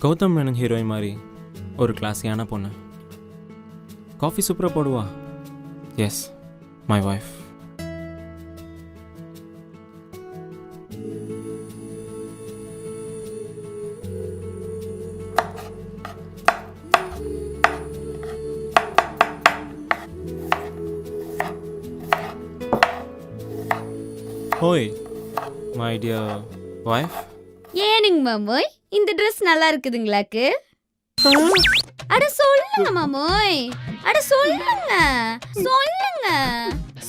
Gautham Menon heroine மாதிரி ஒரு கிளாஸியான பொண்ணு. காஃபி சூப்பராக போடுவா. Yes, my wife. ஹோய் மை டியர் ஒய்ஃப். ஏனுங்க மாமோய், இந்த ட்ரெஸ் நல்லா இருக்குதுங்களாக்கு? அட சொல்லுங்க மாமோய், அட சொல்லுங்க சொல்லுங்க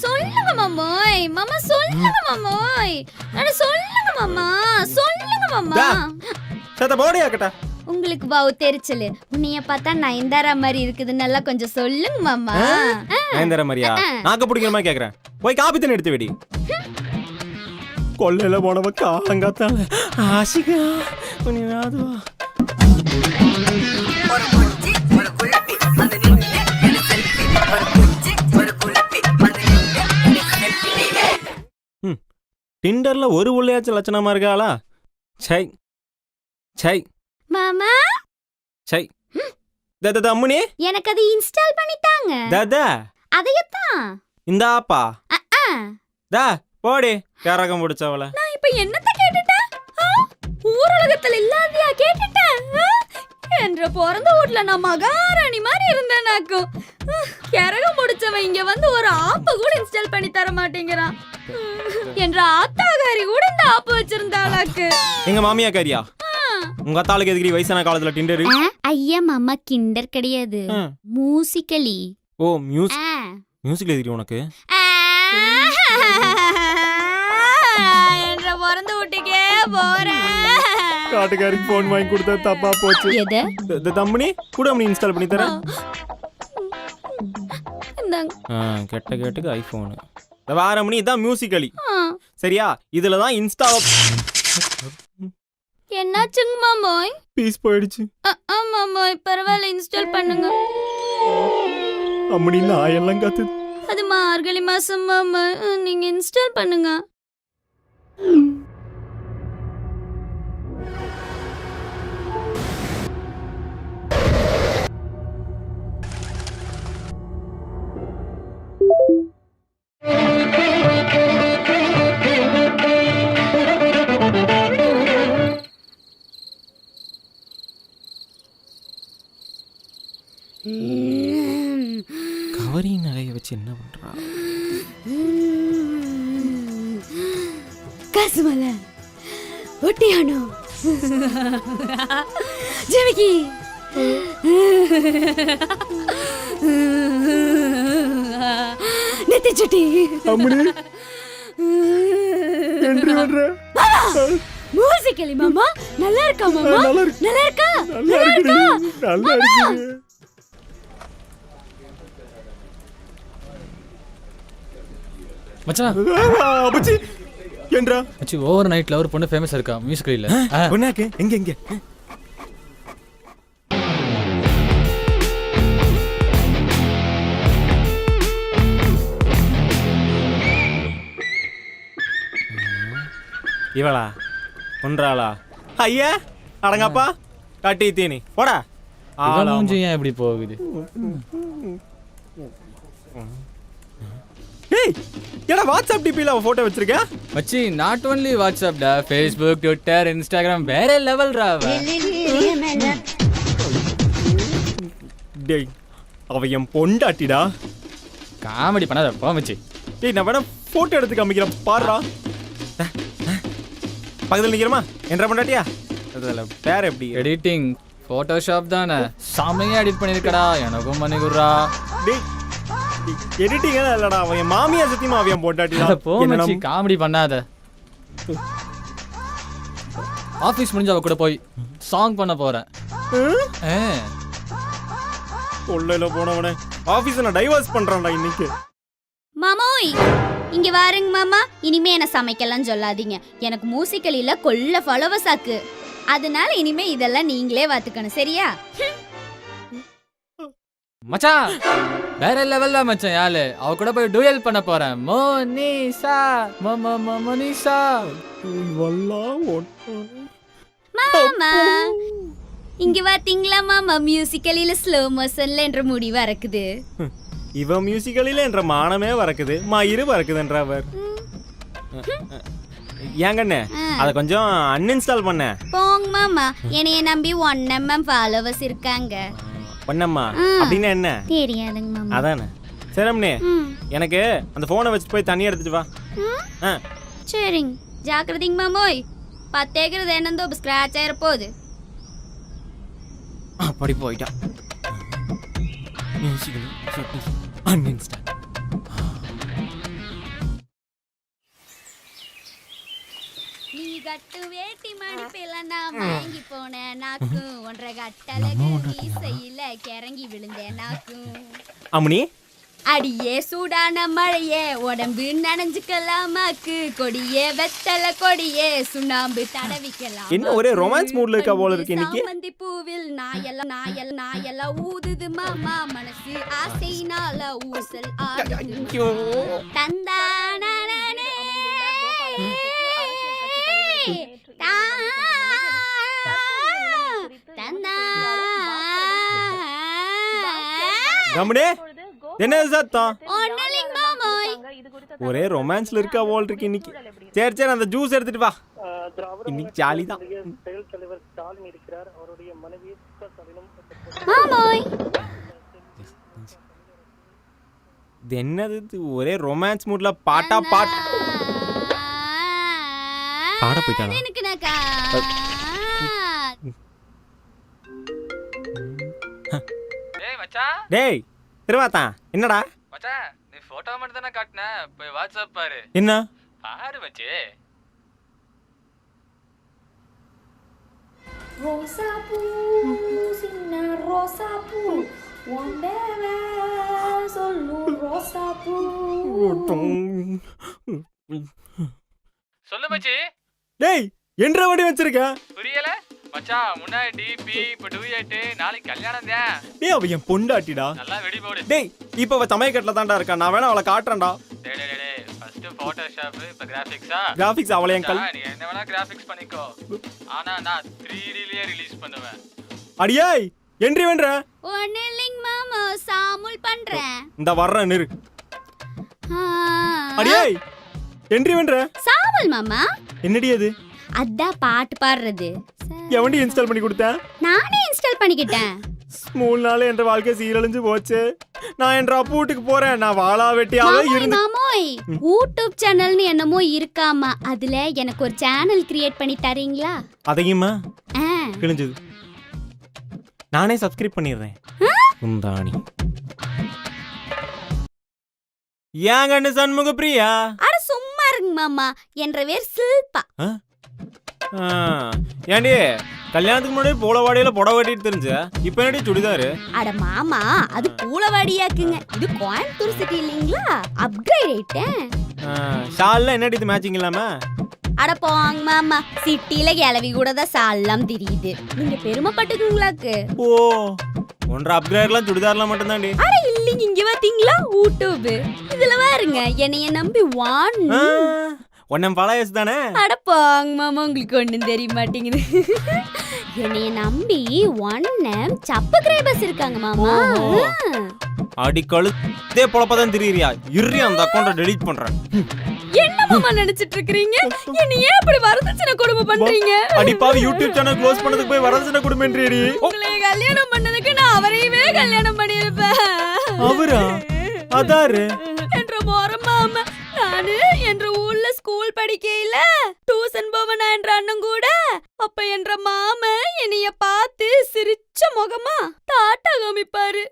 சொல்லுங்க மாமோய், மாமா சொல்லுங்க மாமோய், அட சொல்லுங்க மாமா, சொல்லுங்க மாமா. சத்த போடியா கட்டா. உங்களுக்கு பாவு தெரிச்சல, உன்னைய பார்த்தா நயன்தாரா மாதிரி இருக்குது, நல்லா கொஞ்சம் சொல்லுங்க மாமா. நயன்தாரா மாதிரியா? நாக்க பிடிக்கிற மாதிரி கேக்குறேன். போய் காப்பி தண்ணி எடுத்து வெடி. கொல்லையில போனவ காலங்காத்தால ஆசிகா கொஞ்சம் டிண்டர்ல ஒரு உள்ளையாச்சும் லட்சணமா இருக்காளா? சை சை மாமா சை. தாதா அம்முனி, எனக்கு அது இன்ஸ்டால் பண்ணி தாங்க. தாதா அதையத்தான் இந்தாப்பா. தா போடி கரகம் முடிச்சவள. நான் இப்ப என்னத்த கேட்டுட்டேன்? ஊரலகத்துல இல்லாதியா கேட்டுட்டேன்? என்ற பிறந்த வீட்ல நான் மகாராணி மாதிரி இருந்தேன். நாக்கும் கரகம் முடிச்சவன் இங்க வந்து ஒரு ஆப்ப கூட இன்ஸ்டால் பண்ணி தர மாட்டேங்கிறான். என்ற ஆத்தாகாரி கூட இந்த ஆப்ப வச்சிருந்தாளாக்கு. எங்க மாமியா காரியா? உங்க அத்தாளுக்கு எதுக்கு வயசான காலத்துல டிண்டர்? ஐயா மாமா கிண்டர் கிடையாது, மூசிக்கலி. ஓ மியூசிக் எதுக்கு உனக்கு? என்ற பிறந்த வீட்டுக்கே போறேன். காட்டுக்காரிக்கு போன் வாங்கி கொடுத்தா தப்பா போச்சு. எது தம்பி கூட நீ இன்ஸ்டால் பண்ணி தர. கெட்ட கேட்டுக்கு ஐபோன் வாரமணி. இதான் மியூசிக்கலி சரியா? இதுலதான் இன்ஸ்டா. என்னாச்சுங்க மாமோய்? பீஸ் போயிடுச்சு. மாமோய் பரவாயில்ல, இன்ஸ்டால் பண்ணுங்க. அம்மனி நான் எல்லாம் கத்து. அது மார்கழி மாசம் மாமா, நீங்க இன்ஸ்டால் பண்ணுங்க. கவரி நகைய வச்சு என்ன பண்றா? கசுமல ஒட்டியானோ ஜெமிக்கி நெத்தி சுட்டி. அம்மனி என்ட்ரி பண்ற. மியூசிக்கலி மாமா நல்லா இருக்கா? மாமா நல்லா இருக்கா? நல்லா இருக்கு. மச்சான் அபச்சி என்றா மச்சி ஓவர் நைட்ல ஒரு பொண்ணு ஃபேமஸ் இருக்கா மியூசிக்கல்ல. பொண்ணாக்கு எங்க எங்க? இவளா ஒன்றாளா? ஐயா அடங்கப்பா கட்டி தீனி போடா. மூஞ்சி ஏன் இப்படி போகுது? ஏய் ஏடா வாட்ஸ்அப் டிபில போட்டோ வச்சிருக்க? மச்சி நாட் ஒன்லி வாட்ஸ்அப் டா, ஃபேஸ்புக், ட்விட்டர், இன்ஸ்டாகிராம் வேற லெவல் ரா. டேய் அவ என் பொண்டாட்டிடா. காமெடி பண்ணாத போ மச்சி. டேய் நான் வேணா போட்டோ எடுத்து காமிக்கிறேன் பாருடா. பக்கத்துல நிக்கிறமா? என்ற பொண்டாட்டியா? அதுல பேர் எப்படி? எடிட்டிங் போட்டோஷாப் தானே, செமையா எடிட் பண்ணிருக்கடா. எனக்கும் பண்ணி குடுறா. டேய் எடிட்டிங் இல்லடா, அவன் மாமியா சத்தியமா அவன் போட்டாட்டிடா. போ மச்சி காமெடி பண்ணாத. ஆபீஸ் முடிஞ்ச அவ கூட போய் சாங் பண்ண போறேன். கொள்ளையில போனவனே ஆபீஸ் நான் டைவர்ஸ் பண்றான்டா இன்னைக்கு. மாமோய் இங்க வாருங்க மாமா. இனிமே என்ன சமைக்கலாம் சொல்லாதீங்க. எனக்கு மியூசிக்கலில கொள்ள ஃபாலோவர்ஸ் ஆக்கு. அதனால இனிமே இதெல்லாம் நீங்களே வாத்துக்கணும் சரியா? மச்சான் வேற லெவல்ல மச்சான் யாரு. அவ கூட போய் டுயல் பண்ண போறேன். மோனிசா மோனிசா மாமா இங்க பாத்தீங்களா மாமா மியூசிக்கலில ஸ்லோ மோஷன்ல என்ற முடிவு அறக்குது. இவ மியூசிக்கலில் என்ற மானமே வரக்குது மயிறு வரக்குதுன்ற அவர் ஏங்கண்ணே அதை கொஞ்சம் அன்இன்ஸ்டால் பண்ண. போங்க மாமா, என்னைய நம்பி 1 mm ஃபாலோவர்ஸ் இருக்காங்க. பண்ணம்மா அப்படின்னா என்ன தெரியாதுங்க மாமா. அதானே சரிம்னே, எனக்கு அந்த போனை வச்சுட்டு போய் தண்ணி எடுத்துட்டு வா. சரிங்க, ஜாக்கிரதைங்க மாமோய். 10 ஏக்கர் என்னந்தோ ஸ்கிராச் ஆயிர போகுது. அப்படி போயிட்டா. அன்இன்ஸ்டால். நீ கட்டு வேட்டி மடிப்பில நான் வாங்கி போனேன் நாக்கும். 1.5 கட்டழகு வீசையில கிறங்கி விழுந்தேன் நாக்கும். அம்மனி அடியே சூடான மழையே உடம்பு நனைஞ்சுக்கலாமாக்கு. கொடியே வெத்தல கொடியே சுண்ணாம்பு தடவிக்கலாம். என்ன ஒரே ரொமான்ஸ் மூட்ல இருக்கா போல இருக்கு இன்னைக்கு. சாமந்தி பூவில் நாயெல்லாம் ஊதுது மாமா. மனசு ஆசையினால ஊசல் ஆடுது. தந்தானே கம்முனே என்ன சத்தம்? ஒன்னலிங் மாமோய். ஒரே ரொமான்ஸ்ல இருக்கா போல் இருக்கு இன்னைக்கு. சரி சரி அந்த ஜூஸ் எடுத்துட்டு வா, இன்னைக்கு ஜாலி தான். மாமோய் இது என்னது இது? ஒரே ரொமான்ஸ் மூட்ல பாட்டா பாட் பாட போயிட்டாளா? எனக்கு நக்கா ஏய் மச்சான், டேய் திருவாத்தா என்னடா? மச்சான் நீ போட்டோ மட்டும் தானே காட்டின, போய் வாட்ஸ்அப் பாரு. என்ன பாரு மச்சி. ரோசாப்பூ சின்ன ரோசாப்பூ ஒண்டேவ சொல்லு ரோசாப்பூ. சொல்லு மச்சி. டேய் என்ற வண்டி வச்சிருக்க? புரியல மச்சான், முன்னாடி டிபி இப்ப டூயட், நாளைக்கு கல்யாணம் தான். டேய் அவ என் பொண்டாட்டிடா. நல்லா வெடி போடு. டேய் இப்ப அவ தமையக்கட்டல தான்டா இருக்கா, நான் வேணா அவளை காட்டுறேன்டா. டேய் டேய் டேய், ஃபர்ஸ்ட் போட்டோஷாப், இப்ப கிராபிக்ஸா? கிராபிக்ஸ் அவளை என் கல். நீ என்ன வேணா கிராபிக்ஸ் பண்ணிக்கோ, ஆனா நான் 3Dலயே ரிலீஸ் பண்ணுவேன். அடியே என்ட்ரி வென்ற. ஒன்னலிங் மாமா சாமுல் பண்றேன். இந்த வர்ற நிறு. அடியே என்ட்ரி வென்ற. சாமுல் மாமா என்னடி அது? அதான் பாட்டு பாடுறது. எவண்டி இன்ஸ்டால் பண்ணி கொடுத்த? நானே இன்ஸ்டால் பண்ணிக்கிட்டேன். 3 நாள் என்ற வாழ்க்கை சீரழிஞ்சு போச்சு. நான் என்ற அப்பா வீட்டுக்கு போறேன். நான் வாளா வெட்டியாவே இருந்து. மாமோய் யூடியூப் சேனல்னு என்னமோ இருக்காமா, அதுல எனக்கு ஒரு சேனல் கிரியேட் பண்ணி தரீங்களா? அதையுமா கிழிஞ்சது. நானே சப்ஸ்கிரைப் பண்ணிடுறேன். குந்தாணி ஏங்கன்னு சண்முக பிரியா. அட சும்மா இருங்க மாமா, என்ற பேர் சில்பா. ஏண்டி கல்யாணத்துக்கு முன்னாடி பூலவாடியில புடவை கட்டிட்டு தெரிஞ்ச, இப்ப என்னடி சுடிதாரு? அட மாமா அது பூலவாடியாக்குங்க, இது கோயம்புத்தூர் சிட்டி இல்லீங்களா, அப்கிரேட் ஆயிட்டேன். ஷால்ல என்னடி இது மேட்சிங் இல்லாம? அட போங்க மாமா, சிட்டில கிளவி கூட தான் சால்லாம் தெரியுது. நீங்க பெருமைப்பட்டுக்குங்களாக்கு. ஓ ஒன்றரை அப்கிரேட்லாம் சுடிதார்லாம் மட்டும்தாண்டி. அட இல்லைங்க, இங்க பாத்தீங்களா யூடியூப், இதுல பாருங்க என்னைய நம்பி ஒன்னம் பழையசு தானே. அட போங்க மாமா, உங்களுக்கு ஒண்ணும் தெரிய மாட்டேங்குது. என்னைய நம்பி 1M சப்ஸ்கிரைபர்ஸ் இருக்காங்க மாமா. அடி கழுத்தே பொழப்பதான் தெரியுறியா? இரு அந்த அக்கௌண்ட்டை டெலீட் பண்றேன். என்ன மாமா நினைச்சிட்டு இருக்கீங்க? என்ன ஏன் இப்படி வரதட்சணை கொடுமை பண்றீங்க? அடிப்பாவி யூடியூப் சேனல் க்ளோஸ் பண்ணதுக்கு போய் வரதட்சணை கொடுமைன்றீடி. உங்களை கல்யாணம் பண்ணதுக்கு நான் அவரையவே கல்யாணம் பண்ணிருப்பேன். அவரா? அதாரு என்ற போற மாமா, நானு என்ற ஊர்ல ஸ்கூல் படிக்கையில டியூஷன் போவனா என்ற அண்ணன் கூட. அப்ப என்ற மாமா என்னைய பார்த்து சிரிச்ச முகமா டாட்டா காமிப்பாரு.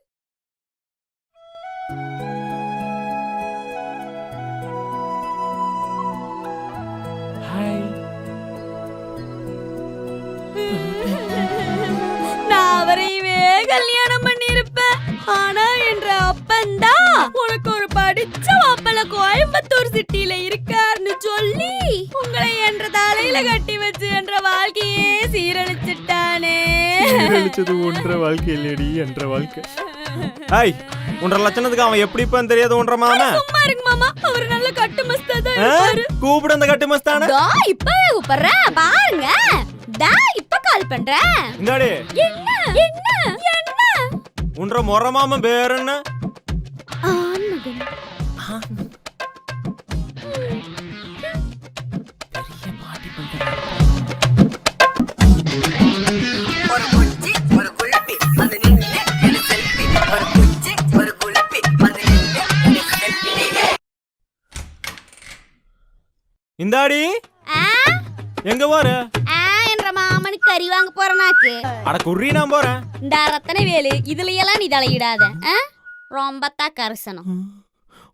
நான் அவரையவே கல்யாணம் பண்ணிருப்பேன். ஆனா என்ற அப்பந்தா உனக்கு ஒரு படிச்ச மாப்பிள்ள கோயம்புத்தூர் சிட்டில இருக்காருன்னு சொல்லி உங்களை என்ற தலையில கட்டி வச்சு என்ற வாழ்க்கையே சீரழிச்சிட்டானே. சீரழிச்சது ஒன்ற வாழ்க்கை இல்லடி, என்ற வாழ்க்கை. ஐய் 1.5 லட்சத்துக்கு அவன் எப்படி இப்ப தெரியாது ஒன்ற மாமா? சும்மா இருங்க மாமா, அவர் நல்ல கட்டு மஸ்தா தான் இருப்பாரு. கூப்பிடு அந்த கட்டு மஸ்தான. இப்பவே கூப்பிடுறேன் பாருங்க. டா இப்ப கால் பண்றேன். இந்தாடி என்ன என்ன என்ன? உன்ற மொற மாமன் பேர் என்ன? ஆண்மகன். இந்தாடி ஆ எங்க போற? ஆ என்ற மாமனுக்கு கறி வாங்க போறனாக்கு. அட குர்ரி நான் போறேன். இந்த ரத்தன வேலு இதுல எல்லாம் நீ தலையிடாத. ரொம்ப தான் கரசனம்.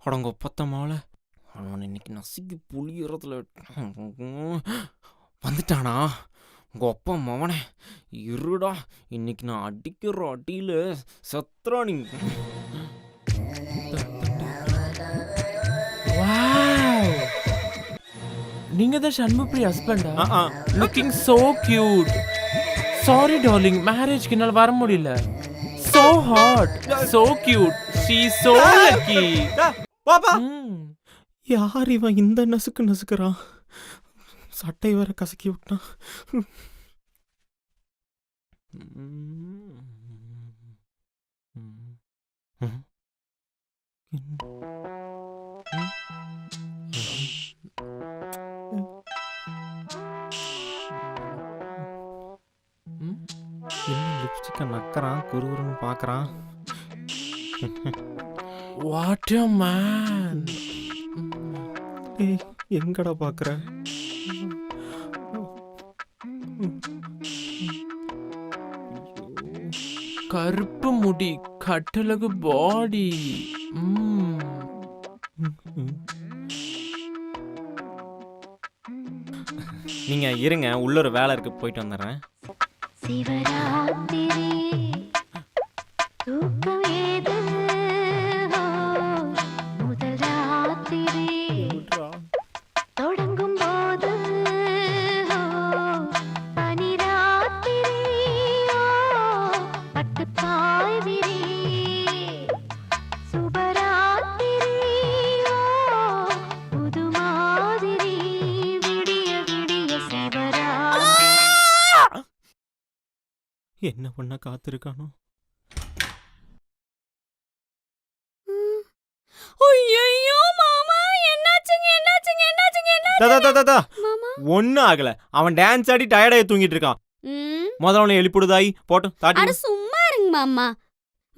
அடங்க ஒப்பத்த மாலை அவன் இன்னைக்கு நசுக்கி புளியறதுல வந்துட்டானா உங்க அப்பா மவனே இருடா இன்னைக்கு நான் அடிக்கிற அடியில சத்ரா நீ நீங்க தான் சண்முகப்பிரி ஹஸ்பண்டா? ஆ. Looking so cute. Sorry darling, மேரேஜ்க்கு என்னால வர முடியல. So hot, so cute, she so lucky. பாப்பா யார் இவன் இந்த நசுக்கு நசுக்கிறான் சட்டை வேற கசக்கி விட்டான் லிப்ஸ்டிக்கை நக்கறான் குறுகுறுன்னு பார்க்கறான். What a man. ஏய், எங்கடா பார்க்குற? கருப்பு முடி, கட்டழகு பாடி. நீங்க இருங்க, உள்ள ஒரு வேலை இருக்கு, போயிட்டு வந்துடுறேன். சிவராத்திரி தூக்கம் ஏது முதல் ராத்திரி தொடங்கும் போது பனி ராத்திரி பட்டுப்பாய் விரி சுபராத்திரி புது மாதிரி விடிய விடிய சிவராத்திரி. என்ன பண்ண காத்திருக்கானோ? ஐயோ மாமா என்னாச்சுங்க என்னாச்சுங்க என்னாச்சுங்க என்ன மாமா? ஒன்னும் ஆகல. அவன் டான்ஸ் ஆடி டயர்டாகி தூங்கிட்டு இருக்கான். முதல்ல அவனை எழுப்பிடுதாய் போட்டு அட தாட்டி. சும்மா இருங்க மாமா.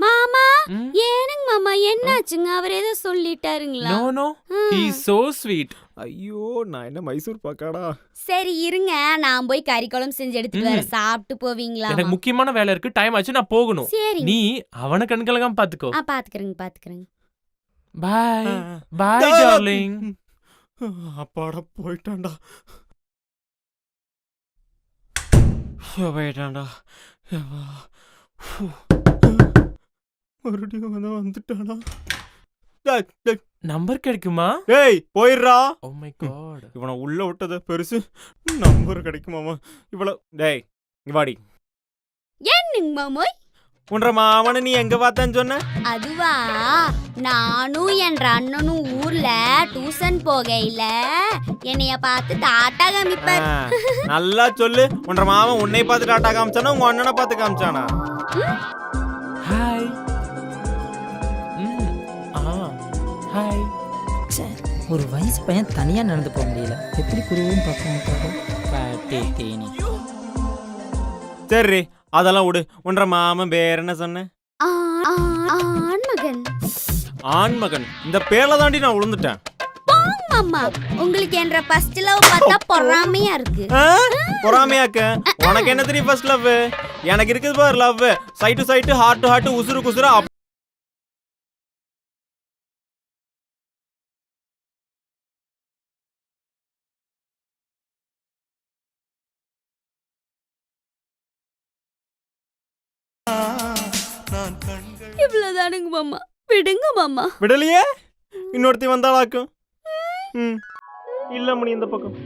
மாமா ஏனுங்க மாமா என்னாச்சுங்க? அவர் ஏதோ சொல்லிட்டாருங்களா? No no, he is so sweet. ஐயோ, நான் என்ன மைசூர் பாக்காடா? சரி இருங்க, நான் போய் கறி குழம்பு செஞ்சு எடுத்துட்டு வரேன், சாப்பிட்டு போவீங்களா? எனக்கு முக்கியமான வேலை இருக்கு, டைம் ஆச்சு, நான் போகணும். சரி நீ அவனை கண்கலகாம பாத்துக்கோ. பாத்துக்கிறேங்க. பாய் பாய் டார்லிங். அப்பாடா போயிட்டான்டா. போயிட்டான்டா. மறுபடியும் வந்துட்டானா? நம்பர் கிடைக்குமா? ஏய் போயிடுறா. Oh my god. இவனை உள்ள விட்டத பெருசு. நம்பர் கிடைக்குமாமா இவ்வளோ? டேய் இவாடி. என்னங்க மாமோய்? உன்ற மாமனை நீ எங்க பார்த்தான்னு சொன்ன? அதுவா, நானும் என்ற அண்ணனும் ஊர்ல டியூஷன் போகையில என்னைய பார்த்து டாட்டா காமிப்பார். நல்லா சொல்லு. உன்ற மாமன் உன்னை பார்த்து டாட்டா காமிச்சானா உங்க அண்ணனை பார்த்து காமிச்சானா? ஹாய். ஹாய். ஒரு வயசு பையன் தனியா நடந்து போக முடியல, எப்படி குருவும் பார்க்க தேனி. சரி அதெல்லாம் விடு. உன்ற மாமன் பேர் என்ன சொன்ன? ஆண்மகன். ஆண்மகன். இந்த பேர்ல தாண்டி நான் விழுந்துட்டேன். மாமா உங்களுக்கு என்ற ஃபர்ஸ்ட் லவ் பார்த்தா பொறாமையா இருக்கு. பொறாமையாக்க? உனக்கு என்ன தெரியும் ஃபர்ஸ்ட் லவ்? எனக்கு இருக்குது பாரு love. Side to side, heart to heart, உசுறு குசுறு. இவ்வளவுதானுங்க மாமா, விடுங்க மாமா. விடலையே, இன்னொருத்தி வந்தாளாக்கும். இல்ல மணி இந்த பக்கம்.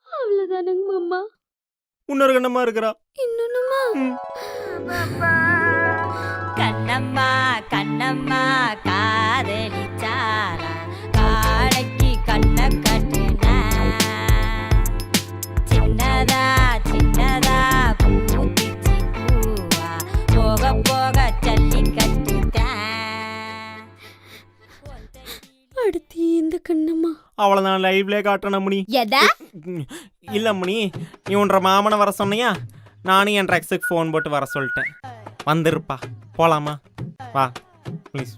அவ்வளவுதானுங்க மாமா. இன்னொரு கண்ணம்மா இருக்கிறா. இன்னொன்னுமா? கண்ணம்மா கண்ணம்மா காதலிச்சாரா காளைக்கு கண்ண கட்டுனா சின்னதா சின்னதா பூத்திச்சி பூவா போக போக ஜல்லி கட்டுதான். அடுத்து இந்த கண்ணம்மா அவளை நான் லைவ்ல காட்டுறேன் அம்மணி. எதா? இல்ல அம்மணி, நீ உன்ற மாமனை வர சொன்னியா, நானும் என் எக்ஸுக்கு ஃபோன் போட்டு வர சொல்லிட்டேன். வந்துருப்பா, போலாமா? வா ப்ளீஸ்.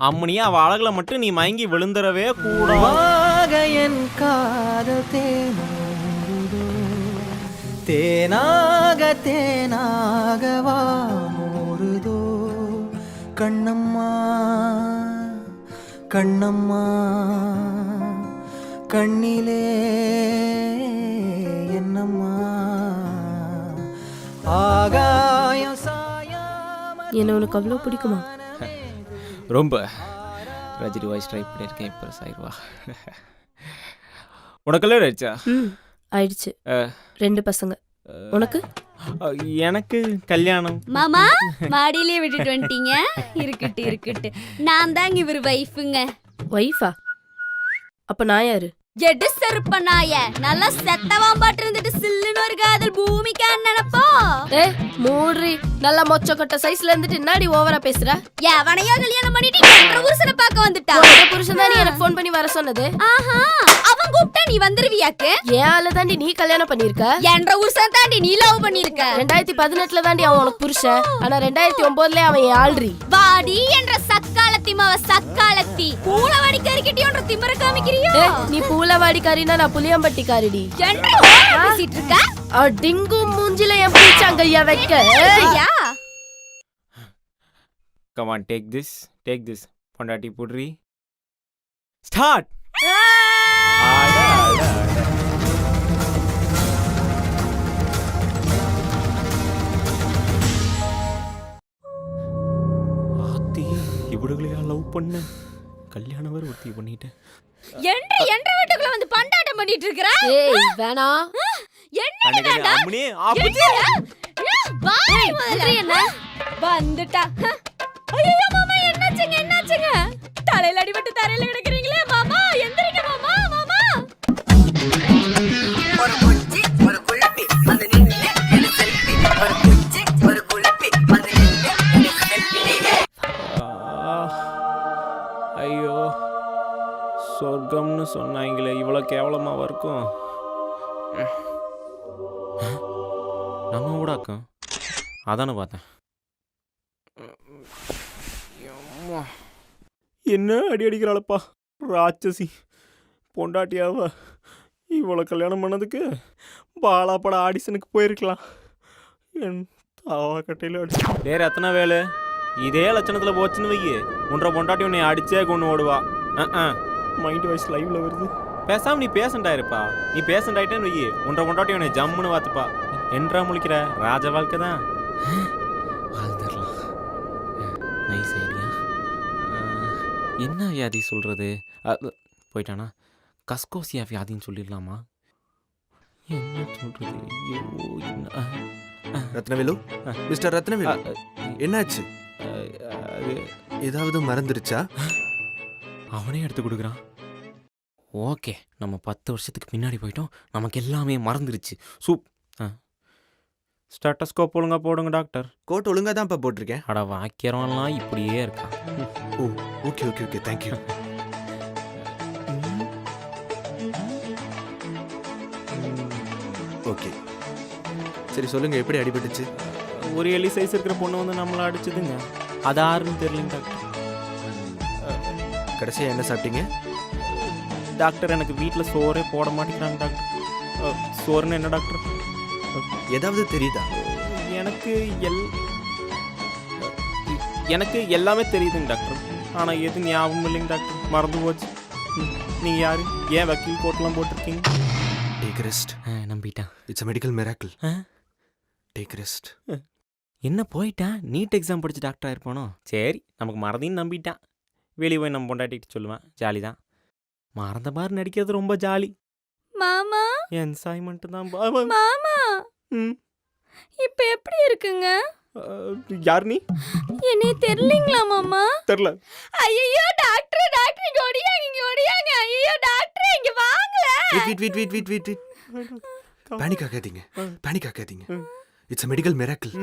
அம்மனி, அவ அழகுல மட்டும் நீ மயங்கி விழுந்துடவே கூடாது. என் காதல் தேனாக தேனாகவா மோருதோ கண்ணம்மா கண்ணம்மா கண்ணிலே என்னம்மா ஆகாயம் என்ன உனக்கு அவ்வளோ பிடிக்குமா? ரொம்ப ரஜினி வாய்ஸ் ட்ரை பண்ணியிருக்கேன். இப்போ சாயிடுவா. உனக்கு கல்யாணம் ஆயிடுச்சா? ஆயிடுச்சு. 2 பசங்க. உனக்கு? எனக்கு கல்யாணம். மாமா மாடியிலே விட்டுட்டு வந்துட்டீங்க. இருக்கட்டு நான் தாங்க இவர் வைஃபுங்க. ஒய்ஃபா? அப்ப நான் யாரு? எடு செருப்ப நாய நல்லா செத்தவான் பாட்டு இருந்துட்டு சில்லுன்னு ஒரு காதல் பூமிக்கான்னு நினைப்போ. மூட்ரி நல்லா மொச்ச கொட்ட சைஸ்ல இருந்துட்டு என்னடி ஓவரா பேசுற? எவனையோ கல்யாணம் பண்ணிட்டு என்ற புருஷனை பார்க்க வந்துட்டா. புருஷன் தான் எனக்கு ஃபோன் பண்ணி வர சொன்னது. ஆஹா, அவன் கூப்பிட்டா நீ வந்துருவியாக்கு? ஏன் ஆள தாண்டி நீ கல்யாணம் பண்ணிருக்க? என்ற புருஷன் தாண்டி நீ லவ் பண்ணிருக்க. 2018ல தாண்டி அவன் உனக்கு புருஷன். ஆனா 2009ல அவன் என் ஆள்ரி. வாடி என்ற சக்காலத்தி மாவ சக்காலத்தி பூலவாடி கறிக்கிட்டியோன்ற திமிர காமிக்கிறியோ? நீ பூலவாடிக்காரினா நான் புளியம்பட்டிக்காரிடி. என்ன பேசிட்டு இருக்க? டிங்கு மூஞ்சில என் பீச்சாங்கய்யா வைக்க. Come on, take this. பொண்டாட்டி புட்ரி. ஸ்டார்ட். ஆத்தி, இவடுகளையா லவ் பண்ண? கல்யாணம் வேற ஒருத்தி பண்ணிட்டேன். என்ற வீட்டுக்குள்ள வந்து பண்டாட்டம் பண்ணிட்டு இருக்கற? ஏய் வேணாம். என்ன வேண்டாம்? அம்மனே, ஆபத்து. பாய் முதல்ல என்ன? வந்துட்டா. ஐயோ மாமா, என்னாச்சுங்க? தலையில அடிபட்டு தரையில கிடக்குறீங்களே மாமா, எந்திரிங்க மாமா. ஒரு குச்சி ஒரு குழப்பி வந்து நின்னு ஒரு செல்ஃபி. ஒரு குச்சி ஒரு குழப்பி வந்து நின்னு ஒரு செல்ஃபி. ஐயோ, சொர்க்கம்னு சொன்னாங்களே, இவ்வளோ கேவலமாக இருக்கும். நம்ம ஊடாக்கும் அதானே பார்த்தேன். என்ன அடி அடிக்கிறாளப்பா ராட்சசி. பொண்டாட்டியாவ இவ்வளோ கல்யாணம் பண்ணதுக்கு பாலாப்பட ஆடிஷனுக்கு போயிருக்கலாம். என் தாவா கட்டையில் அடி வேற எத்தனை வேலை இதே லட்சணத்தில் போச்சுன்னு வையே, உன்ற பொண்டாட்டி உன்னை அடிச்சே கொண்டு ஓடுவா. மைண்ட் வாய்ஸ் லைவ்ல வருது. பேசாம நீ பேஷண்ட் ஆயிருப்பா. நீ பேஷண்ட் ஆயிட்டேன்னு வையே, உன்ற பொண்டாட்டி உன்னை ஜம்முன்னு பார்த்துப்பா. என்றா முழிக்கிற? ராஜ வாழ்க்கை தான். வாழ்ந்துடலாம். Nice idea. என்ன வியாதி சொல்றது? போயிட்டானா? கஸ்கோசியா வியாதின்னு சொல்லிடலாமா? என்ன சொல்றது? ஐயோ, ரத்னவேலு, மிஸ்டர் ரத்னவேலு, என்னாச்சு? ஏதாவது மறந்துருச்சா? அவனே எடுத்து கொடுக்குறான். ஓகே, நம்ம 10 வருஷத்துக்கு பின்னாடி போயிட்டோம். நமக்கு எல்லாமே மறந்துருச்சு. ஸ்டேட்டஸ்கோப் ஒழுங்கா போடுங்க டாக்டர். கோட் ஒழுங்கா தான் போட்டிருக்கேன். அட வாக்கிறவன்லாம் இப்படியே இருக்கா. Oh, okay okay okay, thank you. Okay, சரி சொல்லுங்க, எப்படி அடிபட்டுச்சு? ஒரு எலி சைஸ் இருக்கிற பொண்ணு வந்து நம்மளை அடிச்சதுங்க. அது யாருன்னு தெரியலங்க டாக்டர். கடைசியா என்ன சாப்பிட்டீங்க? டாக்டர், எனக்கு வீட்டில் சோறே போட மாட்டேங்கிறாங்க டாக்டர். சோறுன்னு என்ன டாக்டர்? ஏதாவது தெரியுதா? எனக்கு எல்லாமே தெரியுதுங்க டாக்டர். ஆனால் எது ஞாபகம் இல்லைங்க டாக்டர், மறந்து போச்சு. நீங்கள் யாரு? ஏன் வக்கீல் கோட்டெலாம் போட்டிருக்கீங்க? Take rest. நம்பிட்டேன். It's a medical miracle. Take rest. என்ன போயிட்டான்? நீட் எக்ஸாம் படிச்சு டாக்டர் ஆயிருப்பானோ? சரி, நமக்கு மறதின்னு நம்பிட்டான். வெளியே போய் நம்ம பொண்டாட்டிட்டு சொல்லுவேன். ஜாலி தான். மறந்த மாதிரி நடிக்கிறது ரொம்ப ஜாலி. மாமா என்ஜாய்மெண்ட் தான். மாமா ம் இப்ப எப்படி இருக்குங்க? யார் நீ? என்னைய தெரியலீங்களா மாமா? தெரில. ஐயோ டாக்டர் டாக்டர் இங்க ஓடியாங்க இங்க ஓடியாங்க. ஐயோ டாக்டர் இங்க வாங்கல. வெயிட் பேனிக் ஆகாதீங்க இட்ஸ் a மெடிக்கல் மிராக்கிள்.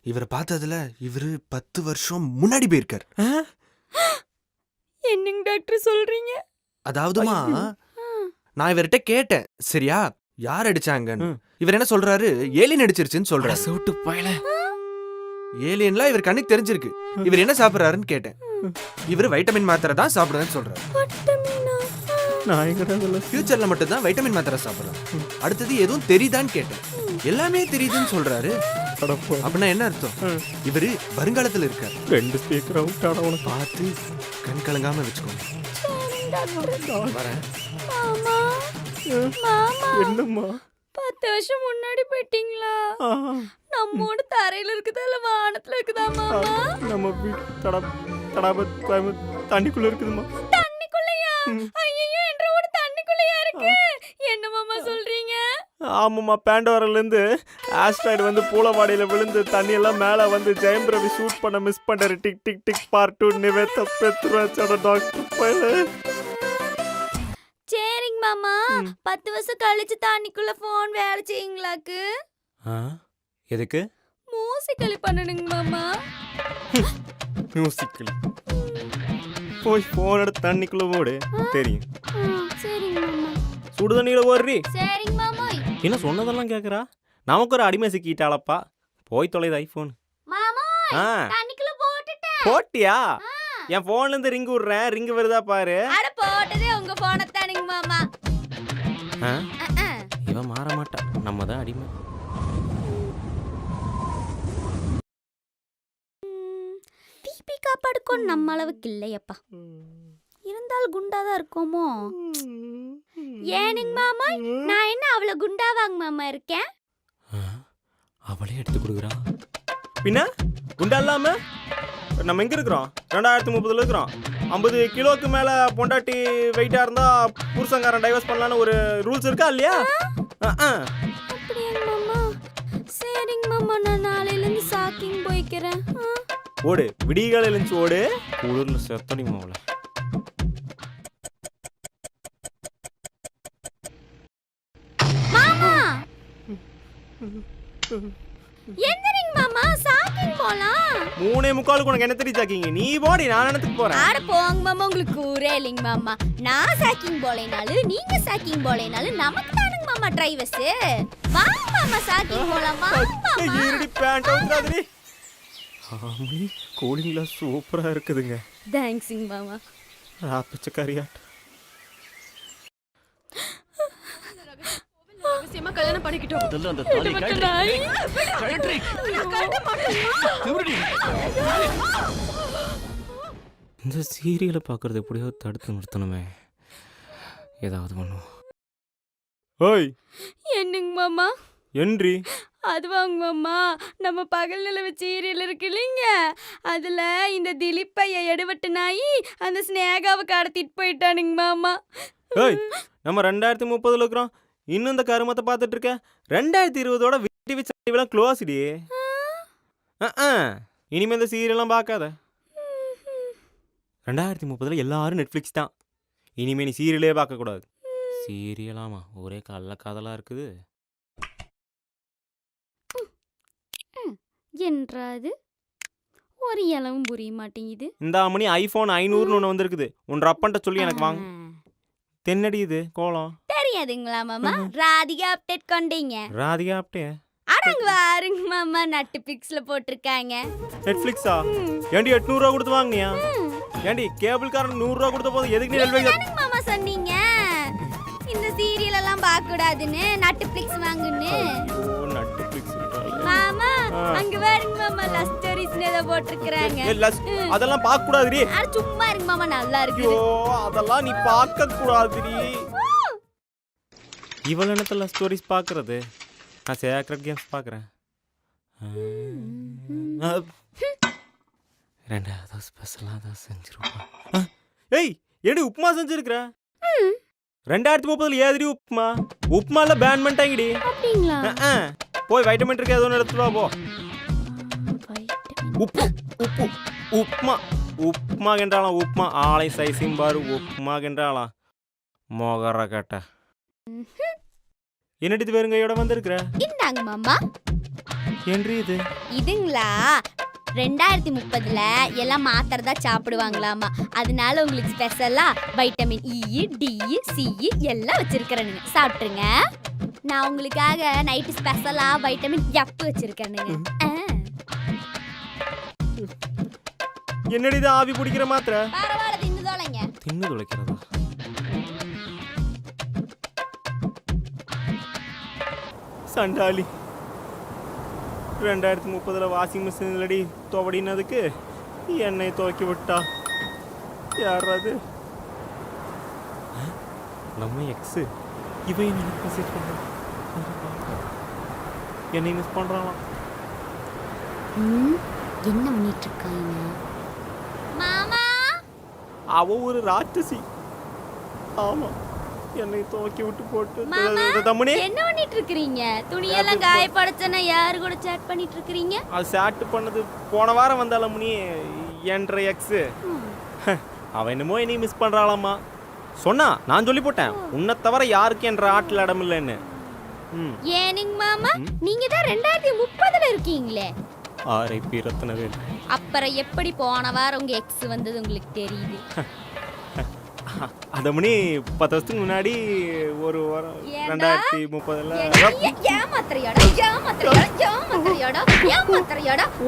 இவரை பார்த்ததுல இவரு 10 வருஷம் முன்னாடி போயிருக்கார். என்னங்க டாக்டர் சொல்றீங்க? அதாவதுமா நான் இவர்கிட்ட கேட்டேன், சரியா யார் அடிச்சாங்கன்னு. இவர் என்ன சொல்றாரு, ஏலியன் அடிச்சிருச்சுன்னு சொல்றாரு. சவுட்டு பயல. ஏலியன்லாம் இவர் கண்ணுக்கு தெரிஞ்சிருக்கு. இவர் என்ன சாப்பிடுறாருன்னு கேட்டேன். இவர் வைட்டமின் மாத்திரை தான் சாப்பிடுறேன்னு சொல்றாரு. நான் எங்கடா இதெல்லாம் ஃபியூச்சர்ல மட்டும் தான் வைட்டமின் மாத்திரை சாப்பிடுறேன். அடுத்தது எதுவும் தெரியுதான்னு கேட்டேன். எல்லாமே தெரியுதுன்னு சொல்றாரு. அப்படின்னா என்ன அர்த்தம்? இவரு வருங்காலத்துல இருக்காரு. 2 ஸ்பீக்கர் அவுட் ஆட உனக்கு. பார்த்து கண் கலங்காம வச்சுக்கோங்க. வரேன். மாமா மாமா என்னம்மா? 10 வருஷம் முன்னாடி போயிட்டீங்களா? நம்மோட தரையில இருக்குதா இல்ல வானத்துல இருக்குதா மாமா? நம்ம வீட்டு தடாபத் தண்ணிக்குள்ள இருக்குதுமா. தண்ணிக்குள்ளயா? ஐயோ என்ற ஊட தண்ணிக்குள்ளயா இருக்கு. என்ன மாமா சொல்றீங்க? ஆமாம்மா, பேண்டோரிலேருந்து ஆஸ்ட்ராய்டு வந்து பூலவாடியில விழுந்து தண்ணி எல்லாம் மேலே வந்து ஜெயம் ரவி ஷூட் பண்ண மிஸ் பண்ணாரு. Tick tick tick part 2 Nivetha பெத்ராஜோட டாக்டர் பையல. சரிங்க மாமா, 10 வருஷம் கழிச்சு தண்ணிக்குள்ள போன் வேலை செய்யுங்களாக்கு? எதுக்கு? மியூசிக்கலி பண்ணணுங்க மாமா. மியூசிக்கல் போய் போன் எடுத்து தண்ணிக்குள்ள போடு. தெரியும். சரிங்க மாமா. சுடு தண்ணியில போடுறி. சரிங்க மாமா. என்ன சொன்னதெல்லாம் கேட்குறா? நமக்கு ஒரு அடிமை சிக்கிட்டாளப்பா. போய் தொலைது ஐஃபோன். மாமா ஆ தண்ணிக்குள்ள போட்டுட்டேன். போட்டியா? என் போன்ல இருந்து ரிங் விடுறேன், ரிங் வருதா பாரு. அட போட்டதே உங்க போனை தானுங்க மாமா. இவன் மாற மாட்டா, நம்ம தான் அடிமை. தீபிகா படுக்கும் நம்ம அளவுக்கு இல்லையப்பா. இருந்தாலும் குண்டாதான் இருக்கோமோ? ஏனுங்க மாமா, நான் என்ன அவ்வளவு குண்டாவாங்க மாமா இருக்கேன்? அவளே எடுத்து கொடுக்குறா. பின்ன குண்டா இல்லாம நம்ம எங்க இருக்கிறோம்? 2030 இருக்கிறோம். 50 கிலோக்கு மேல பொண்டாட்டி வெயிட்டா இருந்தா புருஷங்காரன் டைவர்ஸ் பண்ணலான்னு ஒரு ரூல்ஸ் இருக்கா இல்லையா? அப்படியாங்க மாமா? சரிங்க மாமா, நான் நாளையில இருந்து சாக்கிங் போய்க்கிறேன். ஓடு, விடிகால எழுந்து ஓடு. குளிர்ல செத்தடி மாவள. மாமா எந்திரிங்க மாமா, சாக்கிங் போலாம். 3:45 உனக்கு என்ன தெரியும் சாக்கிங்க? நீ போடி, நான் என்னத்துக்கு போறேன்? ஆட போங்க மாமா, உங்களுக்கு ஊரே இல்லைங்க மாமா. நான் சாக்கிங் போலேனாலும் நீங்க சாக்கிங் போலேனாலும் நமக்கு தானுங்க மாமா டிரைவர்ஸ். வாங்க மாமா சாக்கிங் போலாம். வாங்க மாமா. இருடி பேண்ட் அவுட்றாதடி. ஆமி கூலிங்ல சூப்பரா இருக்குதுங்க. தேங்க்ஸ்ங்க மாமா. ராப்பச்சக்காரியாட். ரகசியமா கல்யாணம் பண்ணிக்கிட்டோம். முதல்ல அந்த தாலி கழற்றி. இந்த சீரியலை பார்க்கறது எப்படியோ தடுத்து நிறுத்தணுமே. ஏதாவது பண்ணுவோம். ஓய் என்னங்க மாமா? என்றி அதுவாங்க மாமா, நம்ம பகல் நிலவு சீரியல் இருக்கு இல்லைங்க, அதுல இந்த திலீப் பைய எடுவட்டு நாயி அந்த ஸ்னேகாவை கடத்திட்டு போயிட்டானுங்க மாமா. ஓய், நம்ம 2030 இருக்கிறோம். இன்னும் இந்த கருமத்தை பார்த்துட்டு இருக்க. 2020ஓட டிவி சேனல்லாம் க்ளோஸ் டி. இனிமே இந்த சீரியல்லாம் பார்க்காத. 2030 எல்லாரும் நெட்ஃப்ளிக்ஸ் தான். இனிமே நீ சீரியலே பார்க்கக்கூடாது. சீரியலாமா? ஒரே கள்ள காதலா இருக்குது. என்றாது ஒரு இளவும் புரிய மாட்டேங்குது. இந்த மணி ஐஃபோன் 500ன்னு ஒன்று வந்திருக்குது. உன் அப்பன்ட்ட சொல்லி எனக்கு வாங்க. தென்னடி இது கோலம் தெரியாதுங்களா மாமா? ராதிகா அப்டேட் கொண்டீங்க. ராதிகா அப்டே அடங்க வாருங்க மாமா, நெட்ஃபிளிக்ஸ்ல போட்டிருக்காங்க. நெட்ஃப்ளிக்ஸா? ஏண்டி 800 ரூபா கொடுத்து வாங்கினியா? ஏண்டி கேபிள் காரன் 100 ரூபா கொடுத்த போது எதுக்கு நீ என்னங்க மாமா சொன்னீங்க இந்த சீரியல் எல்லாம் பார்க்க கூடாதுன்னு, நெட்ஃபிளிக்ஸ் வாங்குன்னு? நெட்ஃப்ளிக்ஸ் மாமா அங்க வாருங்க மாமா, லவ் ஸ்டோரிஸ் ஏதோ போட்டுருக்காங்க. அதெல்லாம் பார்க்க கூடாதுடி. அட சும்மா இருங்க மாமா, நல்லா இருக்கு. ஐயோ, அதெல்லாம் நீ பார்க்க கூடாதுடி. இவள என்னத்துல ஸ்டோரிஸ் பார்க்கறது? நான் சேக்ரெட் கேம்ஸ் பார்க்குறேன். ரெண்டாவது ஸ்பெஷலாக தான் செஞ்சிருப்பா. ஏய், ஏடி உப்புமா செஞ்சிருக்கிற? 2030 ஏதிரி உப்புமா? உப்புமால பேன் பண்ணிட்டாங்கடி. அப்படிங்களா? போய் வைட்டமின் இருக்கு ஏதோ எடுத்துட்டு வா போ. உப்பு உப்பு உப்மா உப்மா கென்றாலாம் உப்மா ஆளை சைஸையும் பாரு உப்மா கென்றாலாம் மோகர கட்ட. என்னடி இது வெறுங்கையோட வந்திருக்கிற? இந்தாங்க மாமா. என்று இது இதுங்களா 2030ல எல்லாம் மாத்திரதா சாப்பிடுவாங்களாமா. அதனால உங்களுக்கு ஸ்பெஷலா வைட்டமின் இ, டி, சி எல்லாம் வச்சிருக்கிறேனுங்க. சாப்பிட்டுருங்க. நான் உங்களுக்காக நைட்டு ஸ்பெஷலா வைட்டமின் எஃப் வச்சிருக்கேனுங்க. என்னடி இது ஆவி பிடிக்கிற மாத்திரை? பரவாயில்ல, தின்னு தொலைங்க. தின்னு தொலைக்கிறதா? சண்டாளி 2030ல வாஷிங் மிஷின் இல்லடி துவடினதுக்கு எண்ணெய் துவக்கி விட்டா. யாராவது நம்ம எக்ஸு இவன் எனக்கு மெசேஜ் பண்ணுறான். என்னை மிஸ் பண்ணுறான். என்ன பண்ணிட்டு இருக்காங்க மாமா? அவ ஒரு ராட்சசி. ஆமா, என்னை துவக்கி விட்டு போட்டு. தம்மனி என்ன பண்ணிட்டு இருக்கீங்க? துணியெல்லாம் காயப்படுத்தன யாரு கூட சேட் பண்ணிட்டு இருக்கீங்க? அது சேட் பண்ணது போன வாரம் வந்தால முனி என்ற எக்ஸு. அவ என்னமோ என்னை மிஸ் பண்றாளாமா. சொன்னா நான் சொல்லி போட்டேன், உன்னை தவிர யாருக்கு என்ற ஆட்டில் இடம் இல்லைன்னு. ஏனிங் மாமா, நீங்க தான் 2030ல இருக்கீங்களே. RIP ரத்னவேல். அப்புறம் எப்படி போன வாரம் உங்க எக்ஸ் வந்தது உங்களுக்கு தெரியுது? அத மணி 10 வருஷத்துக்கு முன்னாடி ஒரு வாரம் 2030ல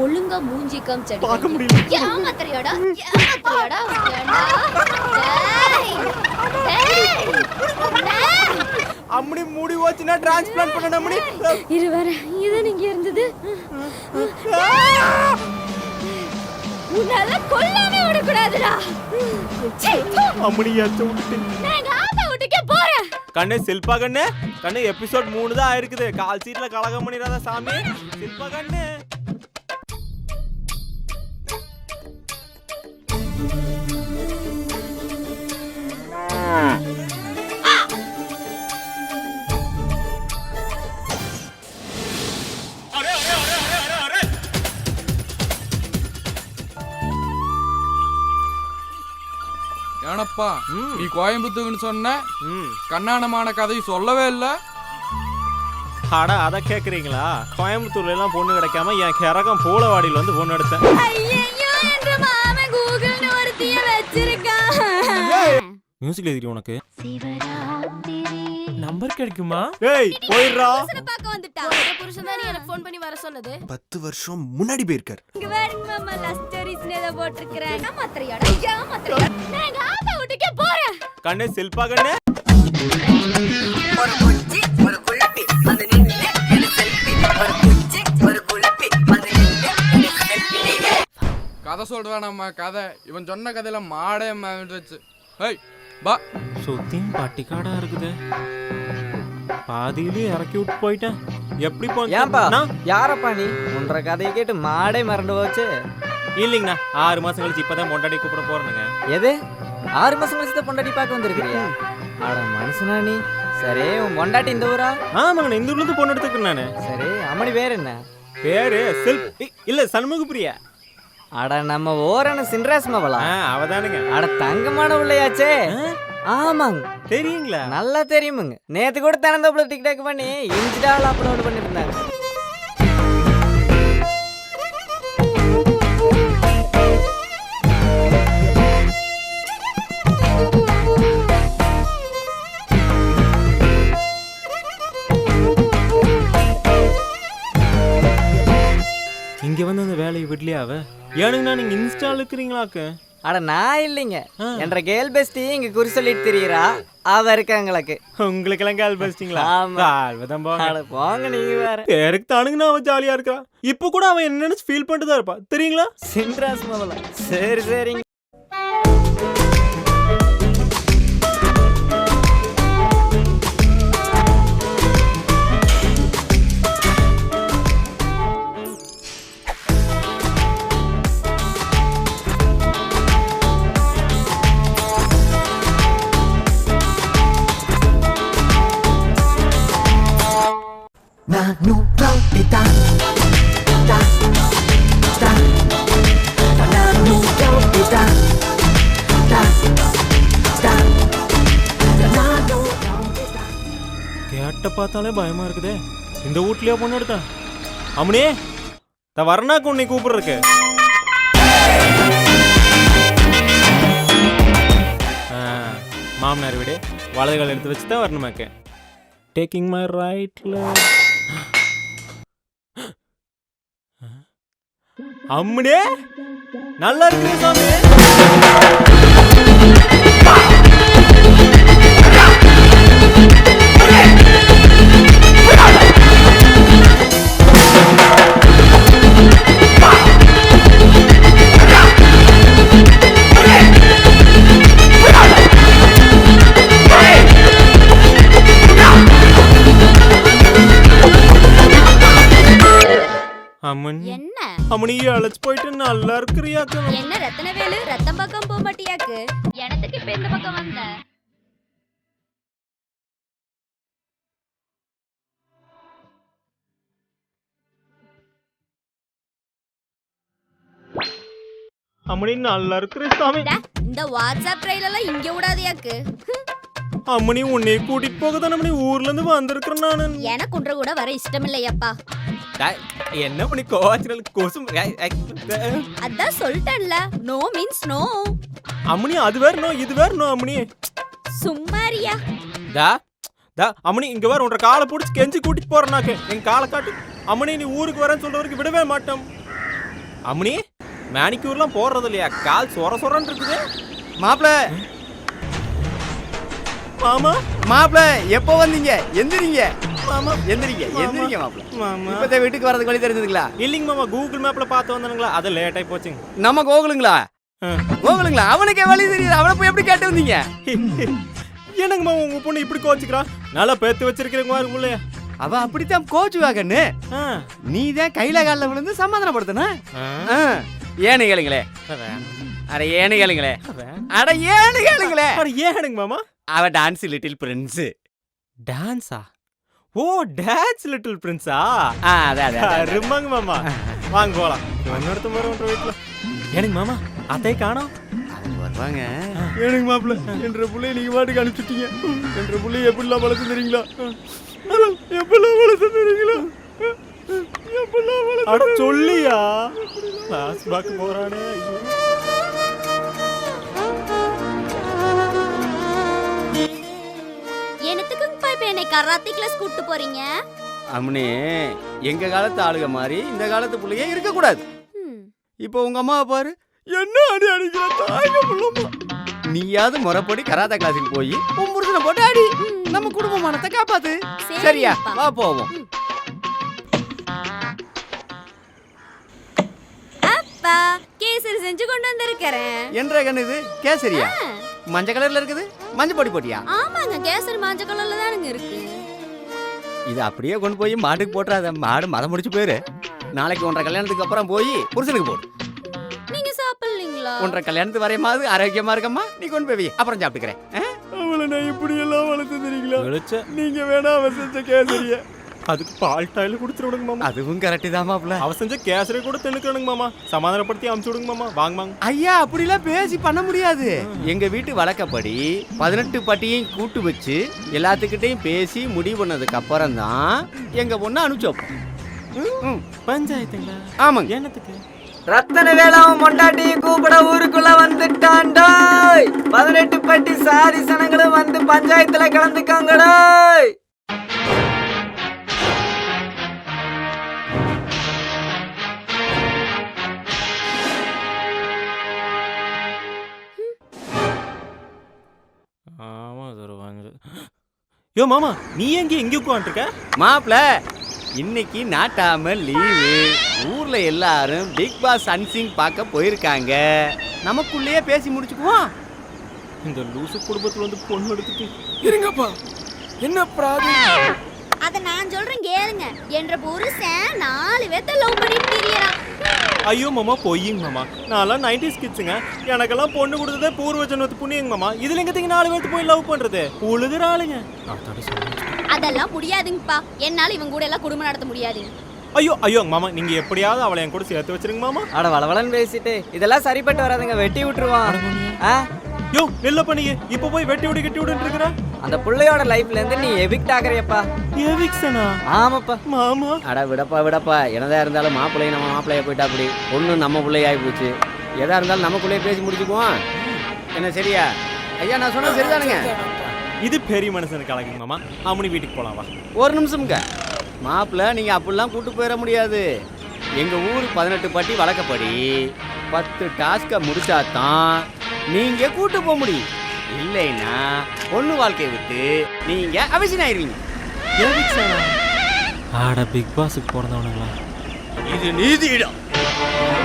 ஒழுங்கா மூஞ்சி காமிச்சடி. பார்க்க முடியல. அம்மணி மூடி வச்சுனா டிரான்ஸ்பிளான்ட் பண்ண அம்மணி. இரு வர இது நீங்க இருந்தது. உன்னால கொல்லாம விடக்கூடாதுடா. அம்மணி ஏத்த விட்டு நான் ஆத்த விட்டுக்கே போறேன். கண்ணே சில்பா கண்ணே, கண்ணே எபிசோட் 3 தான் ஆயிருக்குது. கால் சீட்ல கலகம் பண்ணிராத சாமி. சில்பா கண்ணே ஏனப்பா நீ கோயம்புத்தூர்னு சொன்ன, கண்ணானமான கதை சொல்லவே இல்லை. அட அதை கேட்குறீங்களா? கோயம்புத்தூர்ல எல்லாம் பொண்ணு கிடைக்காம என் கிறகம் பூலவாடியில் வந்து பொண்ணு எடுத்தேன். மியூசிக்ல தெரியும் உனக்கு? நம்பர் கிடைக்குமா? ஏய் போயிடுறா. பாக்க வந்துட்டா. புருஷன் தான் எனக்கு ஃபோன் பண்ணி வர சொன்னது. 10 வருஷம் முன்னாடி போயிருக்கார். இங்க பாருங்க மாமா, லவ் ஸ்டோரிஸ் நேதா போட்டுக்கறேன். மாத்திரையோட நான் ஆத்த விட்டுக்கே போறேன். கண்ணே சில்பா கண்ணே. ஒரு குச்சி ஒரு குழப்பி வந்து நின்னு என்ன செல்ஃபி. ஒரு குச்சி ஒரு குழப்பி வந்து நின்னு என்ன செல்ஃபி. கதை சொல்றான் நம்ம கதை. இவன் சொன்ன கதையில மாடே வச்சு. ஹேய் பா. சுத்தியும் பட்டிக்காடா இருக்குது. பாதியிலே இறக்கி விட்டு போயிட்டேன். எப்படி ஏன்பா போனா? யாரப்பா நீ? உன்ற கதையை கேட்டு மாடே மறந்து போச்சு. இல்லைங்கண்ணா, 6 மாசம் கழிச்சு இப்பதான் பொண்டாட்டி கூப்பிட போறேனுங்க. எது 6 மாசம் கழிச்சு தான் பொண்டாட்டி பார்க்க வந்திருக்கிறியா? அட மனுஷனா நீ. சரி, உன் பொண்டாட்டி இந்த ஊரா? ஆமாங்கண்ணா, இந்த ஊர்ல இருந்து பொண்ணு எடுத்துக்கிறேன் நானு. சரி, அம்மனி பேர் என்ன? பேரு இல்ல சண்முக பிரியா. அட நம்ம ஓரான சின்ராஸ் மவளா? அவதானுங்க. அட தங்கமான உள்ளையாச்சே. ஆமாங்க, தெரியுங்களா? நல்லா தெரியுமுங்க. நேத்து கூட தனந்தோப்புல டிக்டாக் பண்ணி இன்ஸ்டால அப்லோட் பண்ணிருந்தாங்க. இங்க வந்து அந்த வேலையை விடலையாவ? ஏனுங்கண்ணா நீங்க இன்ஸ்டால இருக்கிறீங்களாக்கு? அட நான் இல்லைங்க, என்ற கேர்ள் பெஸ்டி இங்க குறி சொல்லிட்டு தெரியுறா. அவ இருக்காங்களுக்கு. உங்களுக்கு எல்லாம் கேர்ள் பெஸ்டிங்களா? போங்க நீங்க வேற. பேருக்கு தானுங்கண்ணா அவன் ஜாலியா இருக்கா. இப்ப கூட அவன் என்ன நினைச்சு ஃபீல் பண்ணிட்டு தான் இருப்பா தெரியுங்களா? சின்ராஸ் மவளா? சரி சரிங்க. நான் வீட்டை பார்த்தாலே பயமா இருக்குதே. இந்த வீட்லயே பொண்ணு எடுத்தா அம்மனே வரனாக்கு உன்னை கூப்பிடுறக்கு. மாமனார் வீடு வலதுகால் எடுத்து வச்சு தான் வரணுமாக்க. டேக்கிங் மை ரைட்ல அம்மனே நல்லா இருக்கு சாமி. அம்மன் என்ன அம்மனி அழைச்சு போயிட்டு நல்லா இருக்கிறியாக்க. என்ன ரத்னவேலு ரத்தம் பக்கம் போக மாட்டியாக்கு? எனத்துக்கு இப்ப இந்த பக்கம் வந்த அம்மனி நல்லா இருக்கிற சாமி. இந்த வாட்ஸ்அப் ட்ரைல எல்லாம் இங்க விடாதியாக்கு. அம்மனி உன்னை கூட்டிட்டு போக தானே அம்மனி ஊர்ல இருந்து வந்திருக்கிறேன் நானு. எனக்கு உன்ற கூட வர இஷ்டம் இல்லையப்பா. என்ன பண்ணி கோவாச்சல் கோசும் அதான் சொல்லிட்டேன்ல, நோ மீன்ஸ் நோ. அம்மனி அது வேற நோ இது வேற நோ. அம்மனி சும்மாரியா அம்மனி இங்க வேற உன்ற காலை பிடிச்சி கெஞ்சி கூட்டிட்டு போறேனாக்கு. என் காலை காட்டு அம்மனி. நீ ஊருக்கு வரேன்னு சொல்ற வரைக்கும் விடவே மாட்டோம். அம்மனி மேனிக்யூர்லாம் போடுறது இல்லையா? கால் சொர சொரன்னு இருக்குது. மாப்பிள மாமா மாப்பிள எப்போ வந்தீங்க? எந்திரிங்க மாமா எந்திரிங்க எந்திரிங்க மாப்பிள. மாமா இப்பதான் வீட்டுக்கு வரதுக்கு வழி தெரிஞ்சதுங்களா? இல்லைங்க மாமா, கூகுள் மேப்ல பார்த்து வந்தானுங்களா, அது லேட் ஆகி போச்சுங்க. நம்ம கோகுலுங்களா? கோகுலுங்களா? அவனுக்கே வழி தெரியுது, அவனை போய் எப்படி கேட்டு வந்தீங்க? என்னங்க மாமா உங்க பொண்ணு இப்படி கோச்சுக்கிறா? நல்லா பேத்து வச்சிருக்கிறீங்க மாதிரி உள்ளே. அவ அப்படித்தான் கோச்சுவாகன்னு. நீ தான் கையில காலில் விழுந்து சமாதானப்படுத்தனா? ஏன்னு கேளுங்களே. அட ஏன்னு கேளுங்களே. அட ஏன்னு கேளுங்களே. ஏனுங்க மாமா? அவ டான்ஸ் லிட்டில் பிரின்ஸ். டான்ஸா? ஓ டான்ஸ் லிட்டில் பிரின்ஸா? அதான் ரிம்மாங்க மாமா. வாங்க போலாம். இன்னொருத்த மாதிரி ஒன்ற வீட்டுல. எனக்கு மாமா அத்தை காணோம். வருவாங்க. எனக்கு மாப்பிள்ள என்ற பிள்ளைய நீங்க பாட்டுக்கு அனுப்பிச்சிட்டீங்க. என்ற பிள்ளைய எப்படிலாம் வளர்த்து தரீங்களா? எப்படிலாம் வளர்த்து தரீங்களா? எப்படிலாம் வளர்த்து? அட சொல்லியா? கிளாஸ் பாக்க போறானே. எனத்துக்குங்கப்பா இப்ப என்னை கராத்தே கிளாஸ் கூட்டு போறீங்க? அம்மனே எங்க காலத்து ஆளுக மாதிரி இந்த காலத்து பிள்ளையே இருக்க கூடாது. இப்போ உங்க அம்மாவை பாரு, என்ன அடி அடிக்கிற தாங்க புள்ளமா. நீயாவது முறைப்படி கராத்தே கிளாஸுக்கு போய் உன் புருஷனை போட்டு அடி. நம்ம குடும்ப மானத்தை காப்பாத்து. சரியா? வா போவோம். அப்பா கேசரி செஞ்சு கொண்டு வந்திருக்கிறேன். என்ற கண்ணு இது கேசரியா? மஞ்சள் கலர்ல இருக்குது. மஞ்சள் பொடி போட்டியா? ஆமாங்க, கேசரி மஞ்சள் கலர்ல தானுங்க இருக்கு. இது அப்படியே கொண்டு போய் மாட்டுக்கு போட்டுறாத. மாடு மதம் முடிச்சு போயிரு. நாளைக்கு ஒன்றரை கல்யாணத்துக்கு அப்புறம் போய் புருஷனுக்கு போடு. நீங்க சாப்பிடலீங்களா? ஒன்றரை கல்யாணத்துக்கு வரையமாவது ஆரோக்கியமா இருக்கம்மா. நீ கொண்டு போய் அப்புறம் சாப்பிட்டுக்கிறேன். அவளை நான் இப்படி எல்லாம் வளர்த்து தெரியுங்களா? நீங்க வேணா அவ செஞ்ச கேசரிய அதுக்கு பால் டாயில கொடுத்து விடுங்க மாமா. அதுவும் கரெக்ட் தான் மாப்ள. அவ செஞ்ச கேசரி கூட தின்னுக்கணுங்க மாமா. சமாதானப்படுத்தி அமுச்சு விடுங்க மாமா. வாங்க வாங்க. ஐயா அப்படிலாம் பேசி பண்ண முடியாது. எங்க வீட்டு வழக்கப்படி 18 பட்டியையும் கூட்டு வச்சு எல்லாத்துக்கிட்டையும் பேசி முடிவு பண்ணதுக்கு அப்புறம் தான் எங்க பொண்ணு அனுப்பிச்சு வைப்போம். பஞ்சாயத்துங்களா? ஆமாங்க. என்னத்துக்கு? ரத்தன வேளாவும் மொண்டாட்டி கூப்பிட ஊருக்குள்ள வந்துட்டாண்டா. 18 பட்டி சாரி சனங்களும் வந்து பஞ்சாயத்துல கலந்துக்காங்கடா. ஆமா யோ மாமா, நீ எங்க இங்க உட்காந்துருக்க? மாப்ள இன்னைக்கு நாட்டாம லீவு. ஊர்ல எல்லாரும் பிக் பாஸ் அன்சிங் பார்க்க போயிருக்காங்க. நமக்குள்ளேயே பேசி முடிச்சுக்குவோம். இந்த லூசு குடும்பத்துல வந்து பொண்ணு எடுத்துட்டு இருங்கப்பா. என்ன ப்ராப்ளம்? அத நான் சொல்றேன் கேளுங்க. என்ற புருஷன் 4 பேத்த லவ் பண்ணிட்டு திரியறான். ஐயோ மாமா பொய்யுங்க மாமா. நான்லாம் 90s கிட்ஸுங்க. எனக்கெல்லாம் பொண்ணு கொடுத்ததே பூர்வ ஜென்மத்து புண்ணியங்க மாமா. இதுல எங்க தீங்க 4 பேத்து போய் லவ் பண்றது? உழுதுற ஆளுங்க. அதெல்லாம் முடியாதுங்கப்பா. என்னால இவங்க கூட எல்லாம் குடும்பம் நடத்த முடியாது. ஐயோ ஐயோ மாமா, நீங்க எப்படியாவது அவளை என் கூட சேர்த்து வச்சிருங்க மாமா. அட வளவளன்னு பேசிட்டு இதெல்லாம் சரிப்பட்டு வராதுங்க. வெட்டி விட்டுருவான். யோ நெல்ல பண்ணியே இப்ப போய் வெட்டி விடு கட்டி விடுன்னு இருக்கற. அந்த புள்ளையோட லைஃப்ல இருந்து நீ எவிக்ட் ஆகறியப்பா. எவிக்ஷனா? ஆமாப்பா. மாமா அட விடப்பா என்னதான் இருந்தாலும் மாப்பிள்ளையை நம்ம மாப்பிள்ளைய போயிட்டா அப்படி பொண்ணு நம்ம பிள்ளையாகி போச்சு. எதா இருந்தாலும் நமக்குள்ளேயே பேசி முடிச்சுக்குவோம். என்ன சரியா? ஐயா நான் சொன்னது சரிதானுங்க? இது பெரிய மனுஷனுக்கு அழகுங்க மாமா. அம்மனி வீட்டுக்கு போலாம் வா. ஒரு நிமிஷம்ங்க. மாப்பிள்ளை நீங்கள் அப்படிலாம் கூட்டு போயிட முடியாது. எங்கள் ஊர் 18 பட்டி வழக்கப்படி 10 டாஸ்கை முடிச்சாதான் நீங்கள் கூட்டு போக முடியும். இல்லைன்னா பொண்ணு வாழ்க்கையை விட்டு நீங்கள் அவசியம் ஆயிடுவீங்க. ஆட பிக் பாஸுக்கு பிறந்தவனுங்களா? இது நீதியிடம்,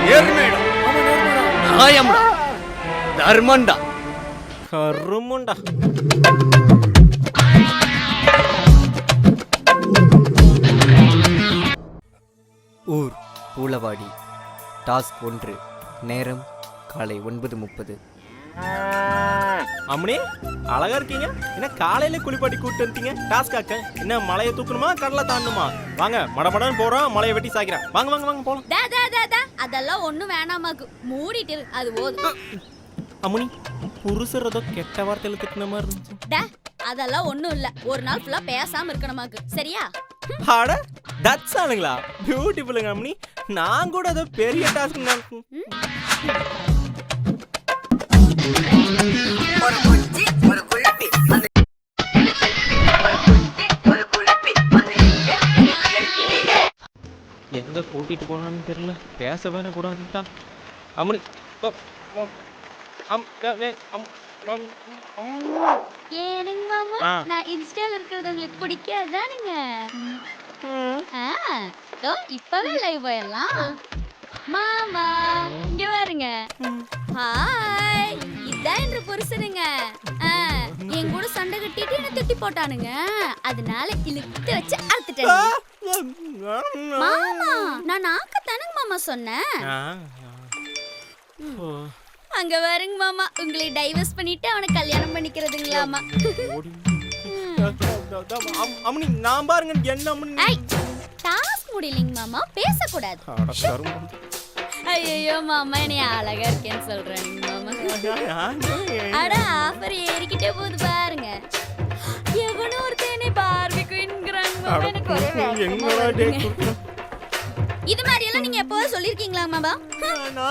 நேர்மையிடம், நியாயம்டா, தர்மண்டா, கருமுண்டா. ஊர் பூலவாடி. டாஸ்க் 1. நேரம் காலை 9:30. அம்மனி அழகா இருக்கீங்க. என்ன காலையில குளிப்பாட்டி கூட்டு வந்துட்டீங்க? டாஸ்க் ஆக்க என்ன மலையை தூக்கணுமா கடலை தாண்டணுமா? வாங்க மடமடன்னு போறோம், மலையை வெட்டி சாய்க்கிறேன். வாங்க வாங்க வாங்க போலாம். அதெல்லாம் ஒண்ணும் வேணாமாக்கு, மூடிட்டு இரு, அது போதும். அம்மனி புருஷர் ஏதோ கெட்ட வார்த்தையில திட்டின மாதிரி இருந்துச்சு. அதெல்லாம் ஒண்ணும் இல்ல, ஒரு நாள் ஃபுல்லா பேசாம இருக்கணுமாக்கு, சரியா? அட தட்ஸ் ஆளுங்களா, பியூட்டிஃபுல்லுங்க அம்மனி. நான் கூட ஏதோ பெரிய டாஸ்க் ஒரு குச்சி ஒரு குழப்பி அந்த ஒரு குழப்பி எங்க கூட்டிட்டு போனான்னு தெரியல. பேச வேற கூடாதுட்டான் அம்மனி. ஏனுங்க மாமா, நான் இன்ஸ்டால இருக்கிறது உங்களுக்கு பிடிக்காதானுங்க? இப்பவே லைவ் போயிடலாம். மாமா இங்க பாருங்க. ஹாய், இதான் என்ற புருஷனுங்க. என் கூட சண்டை கட்டிட்டு என்ன திட்டி போட்டானுங்க. அதனால இழுத்து வச்சு அறுத்துட்டேன். மாமா நான் நாக்கத்தானுங்க மாமா சொன்னேன். அங்க பாருங்க மாமா, உங்களை டைவர்ஸ் பண்ணிட்டு அவனை கல்யாணம் பண்ணிக்கிறதுங்களாமா. அம்மனி நான் பாருங்க என்ன அம்மனி. டாஸ்க் முடியலைங்க மாமா, பேசக்கூடாது. ஐயோ மாமா, என்னைய அழகா இருக்கேன்னு சொல்றானுங்க மாமா. அட ஆஃபர் ஏறிக்கிட்டே போகுது பாருங்க. எவனோ ஒருத்தன் என்னை பார்பி குயின்ங்கறாங்க மாமா. எனக்கு ஒரே வேகமா. இது மாதிரி எல்லாம் நீங்க எப்போ சொல்லிருக்கீங்களா மாமா?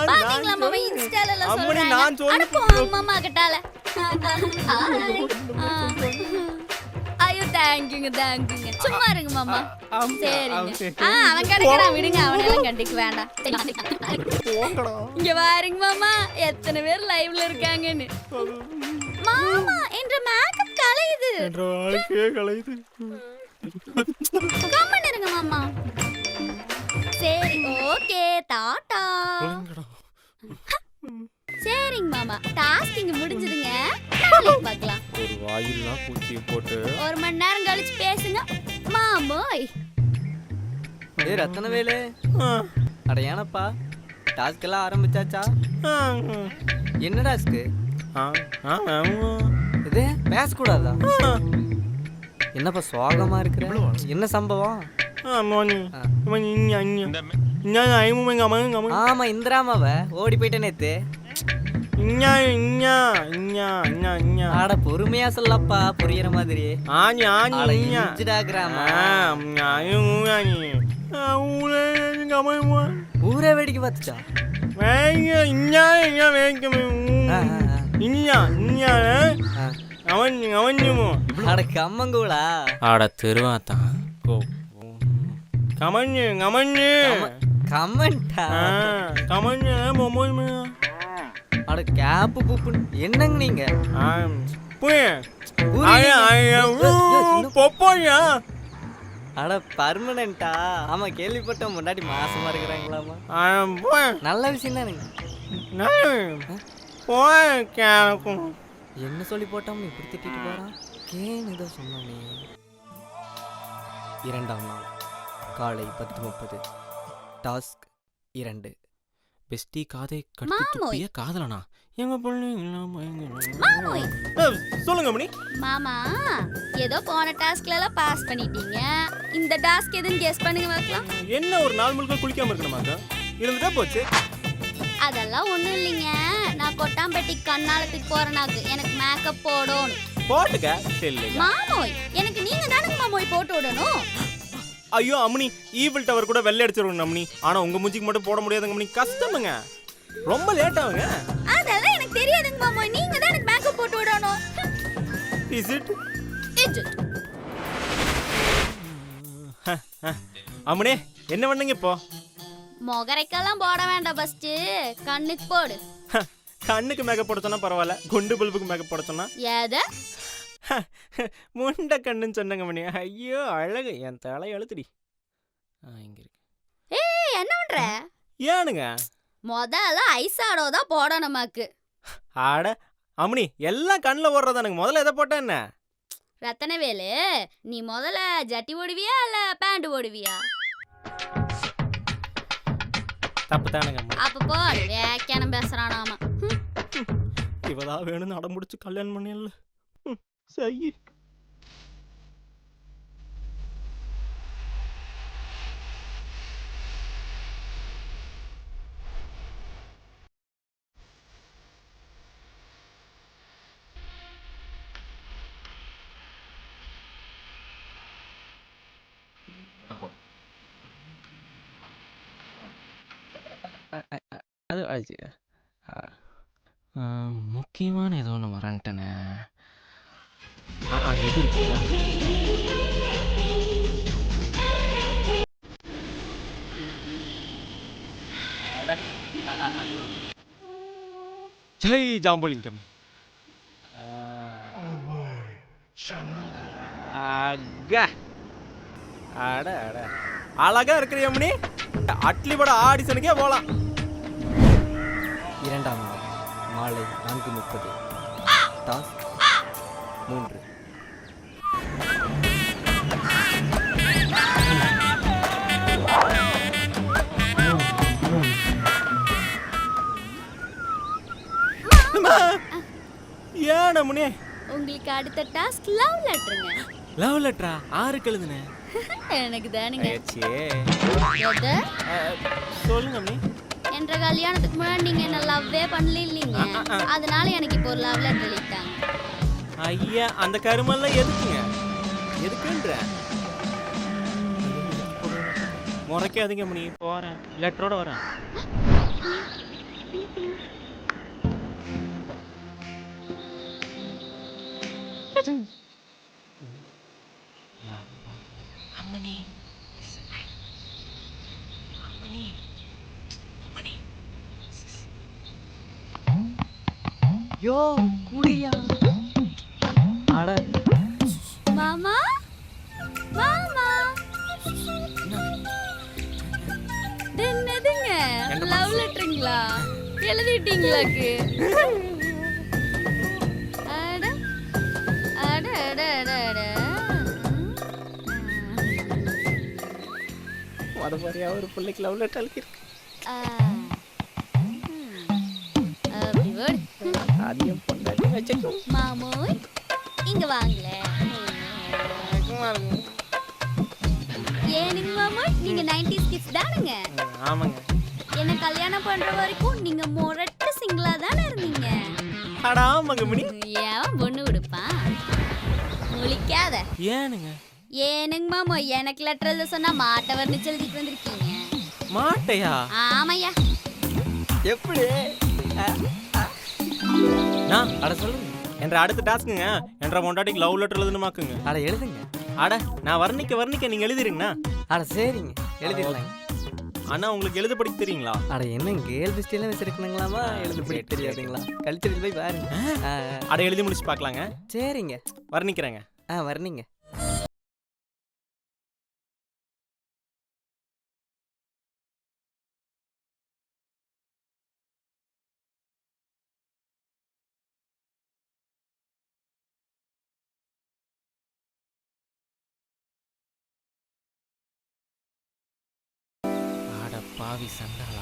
பாத்தீங்களா மாமா இன்ஸ்டால எல்லாம் சொல்றாங்க. அட போங்க மாமா கட்டால. ஐயோ தேங்க்யூங்க தேங்க்யூங்க. சும்மா இருங்க மாமா. சரிங்க. அவன் கிடக்குறான், விடுங்க, அவனெல்லாம் கண்டிக்க வேண்டாம். இங்க பாருங்க மாமா, எத்தனை பேர் லைவ்ல இருக்காங்கன்னு. மாமா என்ற மேக்கப் கலையுது. என்ற வாழ்க்கையே கலையுது. கம்மன் இருங்க மாமா. சரி ஓகே டாடா. சரிங்க மாமா, டாஸ்க் இங்க முடிஞ்சதுங்க. நாளைக்கு பார்க்கலாம். ஒரு வாயில்லாம் பூச்சியை போட்டு 1 மணி நேரம் கழிச்சு பேசுங்க மாமோய். ரத்தனவேலு, அட ஏனப்பா டாஸ்க் எல்லாம் ஆரம்பிச்சாச்சா? என்ன டாஸ்க்கு? இது பேசக்கூடாதா? என்னப்பா சோகமா இருக்கிற? என்ன சம்பவம்? ஆமா இந்திராமாவ ஓடி போயிட்ட நேத்து. ஆட பொறுமையா சொல்லப்பா, புரியுற மாதிரி. ஊரே வேடிக்கை பார்த்துச்சா? அட கம்மங்கூடா, ஆட தெருவாத்தான். கமஞ்சு கமஞ்சு கமெண்டா கமஞ்சு மொமோல். அட கேப்பு பூப்பு என்னங்க நீங்க? பொப்போயா? அட பர்மனண்டா? ஆமா கேள்விப்பட்டோம், முன்னாடி மாசமா இருக்கிறாங்களாமா. நல்ல விஷயம் தானுங்க. என்ன சொல்லி போட்டோம் இப்படி திட்டிட்டு போறான்? கேன் ஏதோ சொன்னானே. 2ஆம் நாள் காலை 10:30. டாஸ்க் 2. பெஸ்டி காதை கட்டி துப்பிய காதலனா? எங்க சொல்லுங்க மணி. மாமா ஏதோ போன டாஸ்க்ல எல்லாம் பாஸ் பண்ணிட்டீங்க. இந்த டாஸ்க் எதுன்னு கெஸ் பண்ணுங்க பார்க்கலாம். என்ன ஒரு நாள் முழுக்க குளிக்காம இருக்கணுமாங்க? இருந்துட்டா போச்சு. அதெல்லாம் ஒண்ணும் இல்லைங்க. நான் கொட்டாம்பட்டி கண்ணாலத்துக்கு போறேனாக்கு எனக்கு மேக்கப் போடணும். போட்டுக்க செல்லு. மாமோய் எனக்கு நீங்க தானங்க மாமோய் போட்டு விடணும். ஐயோ அம்மனி, ஈவில் டவர் கூட வெள்ளை அடிச்சிருவோம் அம்மனி. ஆனா உங்க மூஞ்சிக்கு மட்டும் போட முடியாதுங்க அம்மனி, கஷ்டமுங்க, ரொம்ப லேட் ஆகுங்க. அதெல்லாம் எனக்கு தெரியாதுங்க மாமோய், நீங்க தான் எனக்கு மேக்கப் போட்டு விடணும். Is it? அம்மனே என்ன பண்ணுங்க இப்போ? மொகரைக்கெல்லாம் போட வேண்டாம், ஃபர்ஸ்ட் கண்ணுக்கு போடு. கண்ணுக்கு மேக்கப் போட சொன்னா பரவாயில்ல, குண்டு பல்புக்கு மேக்கப் போட சொன்னா ஏத முண்டை கண்ணுன்னு சொன்னங்க மணி. ஐயோ அழகு, என் தலை எழுத்துடி. இங்க இருக்கு. ஏய் என்ன பண்ற? ஏனுங்க முதல்ல ஐசாடோ தான் போடணுமாக்கு. ஆட அம்மனி, எல்லாம் கண்ணில் ஓடுறதானுங்க, முதல்ல எதை போட்டா என்ன? ரத்தனவேலு, நீ முதல்ல ஜட்டி ஓடுவியா இல்ல பேண்ட் ஓடுவியா? தப்பு தானுங்க. அப்ப போடு, வேக்கானம் பேசுறானாமா. இவதான் வேணும்னு அடம் முடிச்சு கல்யாணம் பண்ணிடல. சரி அது ஆச்சு. முக்கியமான ஏதோ ஒன்று மறந்துட்டேனே. இது இருக்குல்ல. ஜெய் ஜாம்பலிங்கம். அட அட அழகா இருக்கிறிய அம்மனி, அட்லி பட ஆடிஷனுக்கே போலாம். 2ஆம் நாள் மாலை 4:30. டாஸ்க் 3. ஏன் அம்மனி? உங்களுக்கு அடுத்த டாஸ்க் லவ் லெட்டருங்க. லவ் லெட்டரா? ஆருக்கு எழுதுன? எனக்கு தானுங்க. எது? சொல்லுங்க அம்மனி. என்ற கல்யாணத்துக்கு முன்னாடி நீங்க என்ன லவ்வே பண்ணல இல்லீங்க, அதனால எனக்கு இப்போ ஒரு லவ் லெட்டர் எழுதிட்டாங்க. ஐயா அந்த கருமெல்லாம் எதுக்குங்க? எதுக்குன்ற முறைக்காதீங்க அம்மனி, போறேன், லெட்டரோட வரேன். அம்மனி அம்மனி அம்மனி யோ குடியா. அட மாமா மாமா, என்னதுங்க லவ் லெட்டருங்களா? எழுதிட்டீங்களாக்கு? அட அட அட அட அட. வர மாதிரியா ஒரு பிள்ளைக்கு லவ் லெட்டர் எழுதிருக்கு. அப்படி போடு. அதிகம் பொண்டாட்டி வச்சுக்கும். மாமோய் இங்க வாங்கல. ஏனுங்க மாமோய், நீங்க 90s கிட்ஸ் தானுங்க? ஆமாங்க. என்ன கல்யாணம் பண்ற வரைக்கும் நீங்க மொரட்டு சிங்கிளா தானே இருந்தீங்க? அட ஆமாங்க மணி. ஏன் பொண்ணு கொடுப்பான்? முழிக்காத. ஏனுங்க? ஏனுங்க மாமோய், எனக்கு லெட்டர் எழுத சொன்னா மாட்டை வர்ணிச்சு எழுதிட்டு வந்திருக்கீங்க. மாட்டையா? ஆமையா. எப்படி? நான் அட சொல்லுங்க. என்ற அடுத்த டாஸ்க்குங்க, என்ற பொண்டாட்டிக்கு லவ் லெட்டர் எழுதணுமாக்குங்க. அட எழுதுங்க. அட நான் வர்ணிக்க நீங்க எழுதிருங்கண்ணா. அட சரிங்க, எழுதிடலாங்க. அண்ணா உங்களுக்கு எழுத படிக்க தெரியுங்களா? அட என்ன கேர்ள் பிஸ்டிலாம் வச்சிருக்கணுங்களாமா? எழுத படிக்க தெரியாதுங்களா? கல்ச்சரில் போய் பாருங்க. அட எழுதி முடிச்சு பார்க்கலாங்க. சரிங்க, வர்ணிக்கிறேங்க. வர்ணிங்க. பாவி சண்டாளா.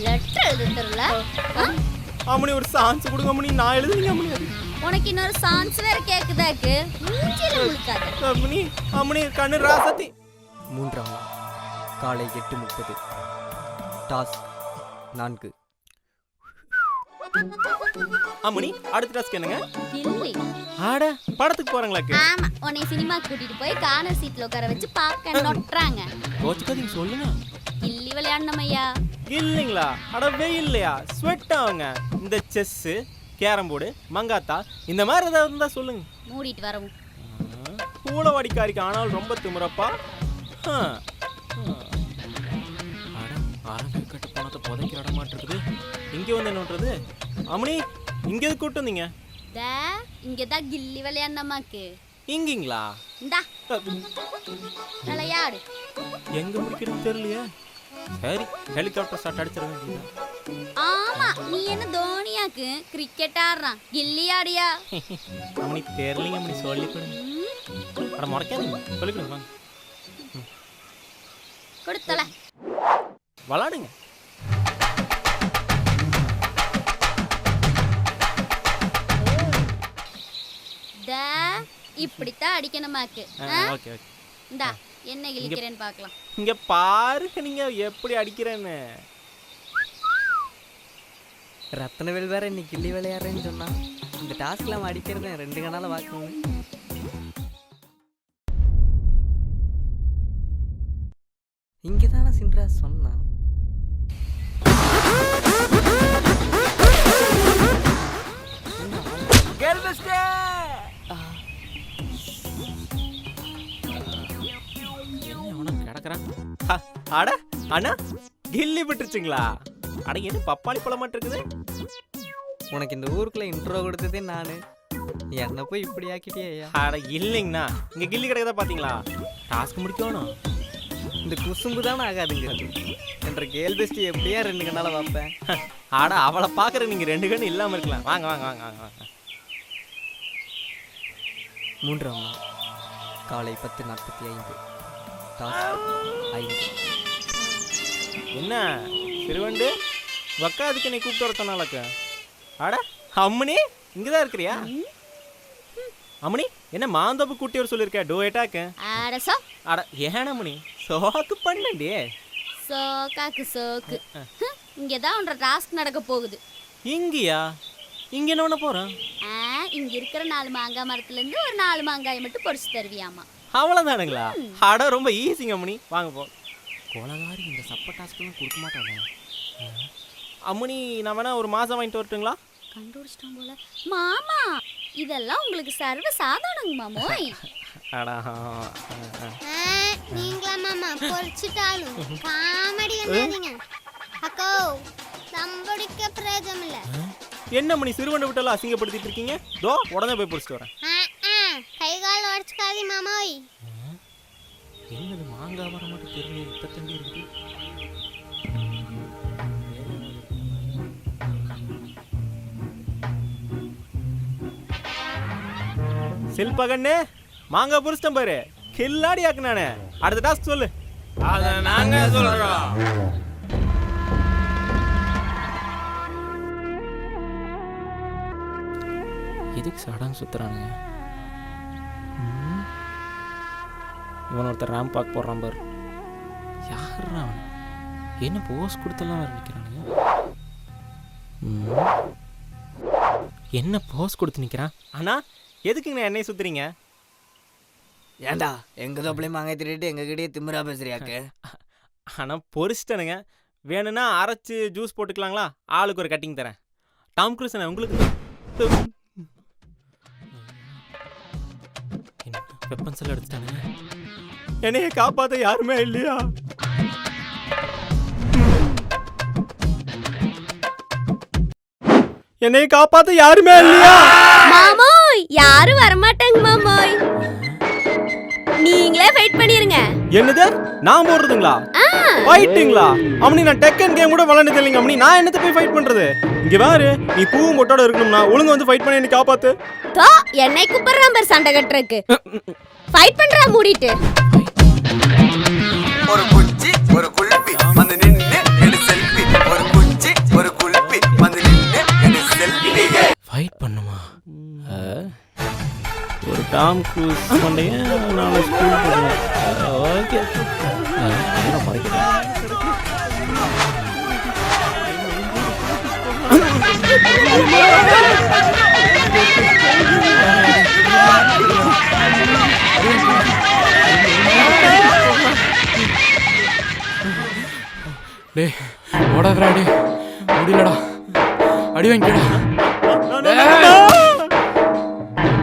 லெட்டர் எழுத தெரியல. அம்மனி ஒரு சான்ஸ் கொடுங்க அம்மனி, நான் எழுதுறீங்க அம்மனி. உனக்கு இன்னொரு சான்ஸ் வேற கேக்குதாக்கு? மூஞ்சில முழுக்காத. அம்மனி கண்ணு ராசத்தி. 3ஆம் நாள் காலை 8:30. டாஸ்க் 4. அம்மணி அடுத்த டாஸ்க் என்னங்க? கில்லி. ஆட படத்துக்கு போறாங்களாக்கு? ஆமா, உன்னை சினிமாக்கு கூட்டிட்டு போய் கார்னர் சீட்ல உட்கார வச்சு பாப்கார்ன் நொட்டுறாங்க. கோச்சுக்காதீங்க சொல்லுங்க. கில்லி விளையாடணும் ஐயா. இல்லைங்களா? அடவே இல்லையா? ஸ்வெட் ஆகுங்க. இந்த செஸ், கேரம் போர்டு, மங்காத்தா இந்த மாதிரி ஏதாவது இருந்தா சொல்லுங்க. மூடிட்டு வரவும். பூளவாடிக்காரிக்கு ஆனால் ரொம்ப திமிரப்பா. ஆரம்பி கட்டு போனதை புதைக்கிற இடம் மாட்டிருக்குது. இங்கே வந்து என்ன பண்றது? அம்மணி இங்கே எது கூட்டு வந்தீங்க? இங்கதான் கில்லி விளையாடணுமாக்கு. இங்கீங்களா? இந்தா விளையாடு. எங்க முடிக்கிறது தெரியலையே. சரி ஹெலிகாப்டர் ஸ்டார்ட் அடிச்சிட வேண்டியது. ஆமா, நீ என்ன தோனியாக்கு கிரிக்கெட் ஆடுறான், கில்லி ஆடியா? அம்மணி தெரியலீங்க அம்மணி, சொல்லி கொடுங்க. அட முறைக்காதீங்க, சொல்லி கொடுங்க வாங்க. கொடுத்தல விளாடுங்க. இப்படித்தான் அடிக்கணுமாக்கு. Okay okay. இந்தா என்ன கிழிக்கிறேன்னு பார்க்கலாம். இங்க பாருங்க நீங்க எப்படி அடிக்கிறேன்னு. ரத்னவேல் வேற இன்னைக்கு கில்லி விளையாடுறேன்னு சொன்னா. இந்த டாஸ்க்லாம் அடிக்கிறத 2 கணால பார்க்கணும். இங்கே தானே சின்ரா சொன்னா. அட அண்ணா கில்லி விட்டுருச்சுங்களா? அட என்ன பப்பாளி பழம் மட்டும் இருக்குது. உனக்கு இந்த ஊருக்குள்ள இன்ட்ரோ கொடுத்ததே நானு. என்ன போய் இப்படி ஆக்கிட்டியா? அட இல்லைங்கண்ணா, இங்க கில்லி கிடைக்கதா பாத்தீங்களா? டாஸ்க் முடிக்கணும். இந்த குசும்பு தானே ஆகாதுங்க என்ற கேள் பெஸ்ட் எப்படியா 2 கண்ணால பார்ப்பேன். ஆட அவளை பாக்குற நீங்க 2 கண்ணு இல்லாம இருக்கலாம். வாங்க வாங்க வாங்க வாங்க வாங்க. 3ஆம் நாள் காலை 10:45. டாஸ்க் 5. என்ன சிறுவண்டு வக்கா அதுக்கு என்னை கூப்பிட்டு வர சொன்னாலக்க? அட அம்மணி இங்கதான் இருக்கிறியா? அம்மணி என்ன மாந்தோப்பு கூட்டி வர சொல்லியிருக்க? டோயட்டாக்கு. அட ஏனம்மணி சோக்கு பண்ணண்டி. சோக்காக்கு சோக்கு. இங்கதான் உன்ற டாஸ்க் நடக்க போகுது. இங்கயா? இங்க என்ன பண்ண போறோம்? இங்க இருக்கிற 4 மாங்காய் மரத்துல இருந்து ஒரு 4 மாங்காயை மட்டும் பொரிச்சு தருவியாமா? அவ்வளவுதானுங்களா? அட ரொம்ப ஈஸிங்க அம்மணி, வாங்க போ. கோலகாரி இந்த சப்ப டாஸ்க்லாம் கொடுக்க மாட்டாங்க. அம்மணி நான் வேணா ஒரு மாசம் வாங்கிட்டு வரட்டுங்களா? கண்டுபிடிச்சிட்டோம் போல. மாமா இதெல்லாம் உங்களுக்கு சர்வ சாதாரணங்க மாமோய். அடா நீங்களா மாமா பொரிச்சிட்டாலும் காமெடி பண்ணாதீங்க. அக்கோ நம்படிக்க பிரயோஜனம் இல்ல. என்ன மணி சிறுவண்டை விட்டாலும் அசிங்கப்படுத்திட்டு இருக்கீங்க? தோ உடனே போய் பொரிச்சிட்டு வரேன். கை கால் உடைச்சுக்காதீ மாமோய். என்னது மாங்காய் வர மட்டும் தெரியல. இப்ப தண்டி இருக்கு. சில்பகண்ணே மாங்காய் பொரிச்சிட்டேன் பாரு. கில்லாடி ஆக்கு நானே. அடுத்த டாஸ்க் சொல்லு. அத நாங்க சொல்றோம். எதுக்கு சடாங் சுத்துறானுங்க? இவன் ஒருத்தர் ரேம்ப் பார்க்க போடுறான் பாரு. யார் அவன்? என்ன போஸ் கொடுத்தெல்லாம் வர நிற்கிறானுங்க? என்ன போஸ் கொடுத்து நிற்கிறான்? அண்ணா எதுக்குங்க என்னை சுத்துறீங்க? ஏண்டா எங்க தோப்பிலையும் மாங்காய் திருட்டு எங்ககிட்டயே திமிரா பேசுறியாக்கு? ஆனால் பொரிச்சிட்டனுங்க. வேணும்னா அரைச்சி ஜூஸ் போட்டுக்கலாங்களா? ஆளுக்கு ஒரு கட்டிங் தரேன். டாம் க்ரூஸ் உங்களுக்கு வெப்பன்ஸ் எல்லாம் எடுத்துட்டானுங்க. என்னைய காப்பாற்ற யாருமே இல்லையா? என்னைய காப்பாற்ற யாருமே இல்லையா? மாமோய் யாரும் வரமாட்டாங்க மாமோய். நீங்களே ஃபைட் பண்ணிருங்க. என்னது நான் போடுறதுங்களா? ஃபைட்டுங்களா? அம்மனி நான் டெக்கன் கேம் கூட விளையாண்டது இல்லைங்க அம்மனி. நான் என்னத்தை போய் ஃபைட் பண்றது? இங்க பாரு நீ பூவும் மொட்டோட இருக்கணும்னா ஒழுங்கு வந்து ஃபைட் பண்ணி என்னை காப்பாத்து. தோ என்னை கூப்பிடுற நம்பர் சண்டை கட்டுறதுக்கு. ஃபைட் பண்றா மூடிட்டு. ஒரு குச்சி ஒரு குல்பி வந்து நின்னு எடு செல்ஃபி. ஒரு குச்சி ஒரு குல்பி வந்து நின்னு எடு செல்ஃபி. ஃபைட் பண்ணுமா? ஒரு டாம் க்ரூஸ் கொண்டைய நான் ஸ்கூல் போறேன். ஓகே டேய் ஓடாதடா டேய் முடியலடா அடி வாங்கிடா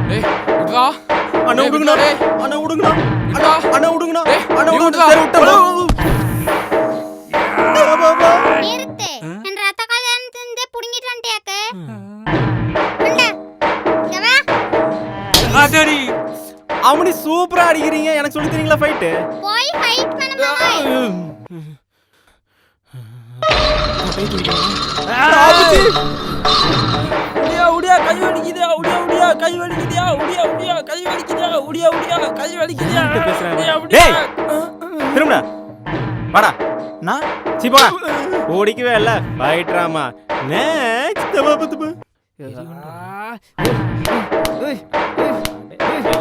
டேய் விடுடா அண்ணா விடுங்கடா டேய் அண்ணா விடுங்கடா விடுடா அண்ணா விடுங்கடா டேய் அண்ணா நீ விடுங்கடா விடுடா. நிறுத்து என் ரத்த கல்யாணத்தை புடுங்கிட்டு வந்துட்டியாக்க அடடி அவனி சூப்பரா அடிக்கிறீங்க எனக்கு சொல்லி தரீங்களா ஃபைட் போய் ஃபைட் பண்ண மாமாய் உடியா கை வலிக்குதா உடியா கை வலிக்குதா உடியா கை வலிக்குதா உடியா கை வலிக்குதா டேய் திரும்படா வாடா நான் சி போடா ஓடிக்கவே இல்ல ஃபைட்ராமா நெக்ஸ்ட் தபா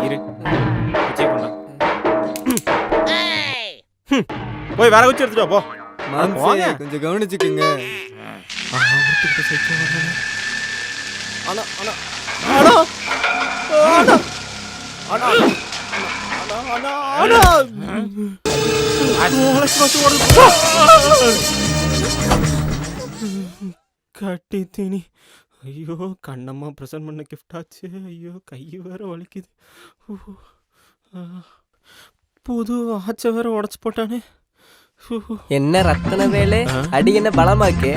இரு செக் பண்ணா போய் வேற குச்சி எடுத்துட்டு வா போ கொஞ்சம் கவனிச்சுக்குங்க. அண்ணா அண்ணா அண்ணா அண்ணா அண்ணா அண்ணா அண்ணா கட்டி தீனி ஐயோ கண்ணம்மா ப்ரெசன்ட் பண்ண கிஃப்ட் ஆச்சு ஐயோ கை வேற வலிக்குது புது ஆச்ச வேற உடச்சு போட்டானே என்ன ரத்தன வேலை அடி என்ன பலமாக்கு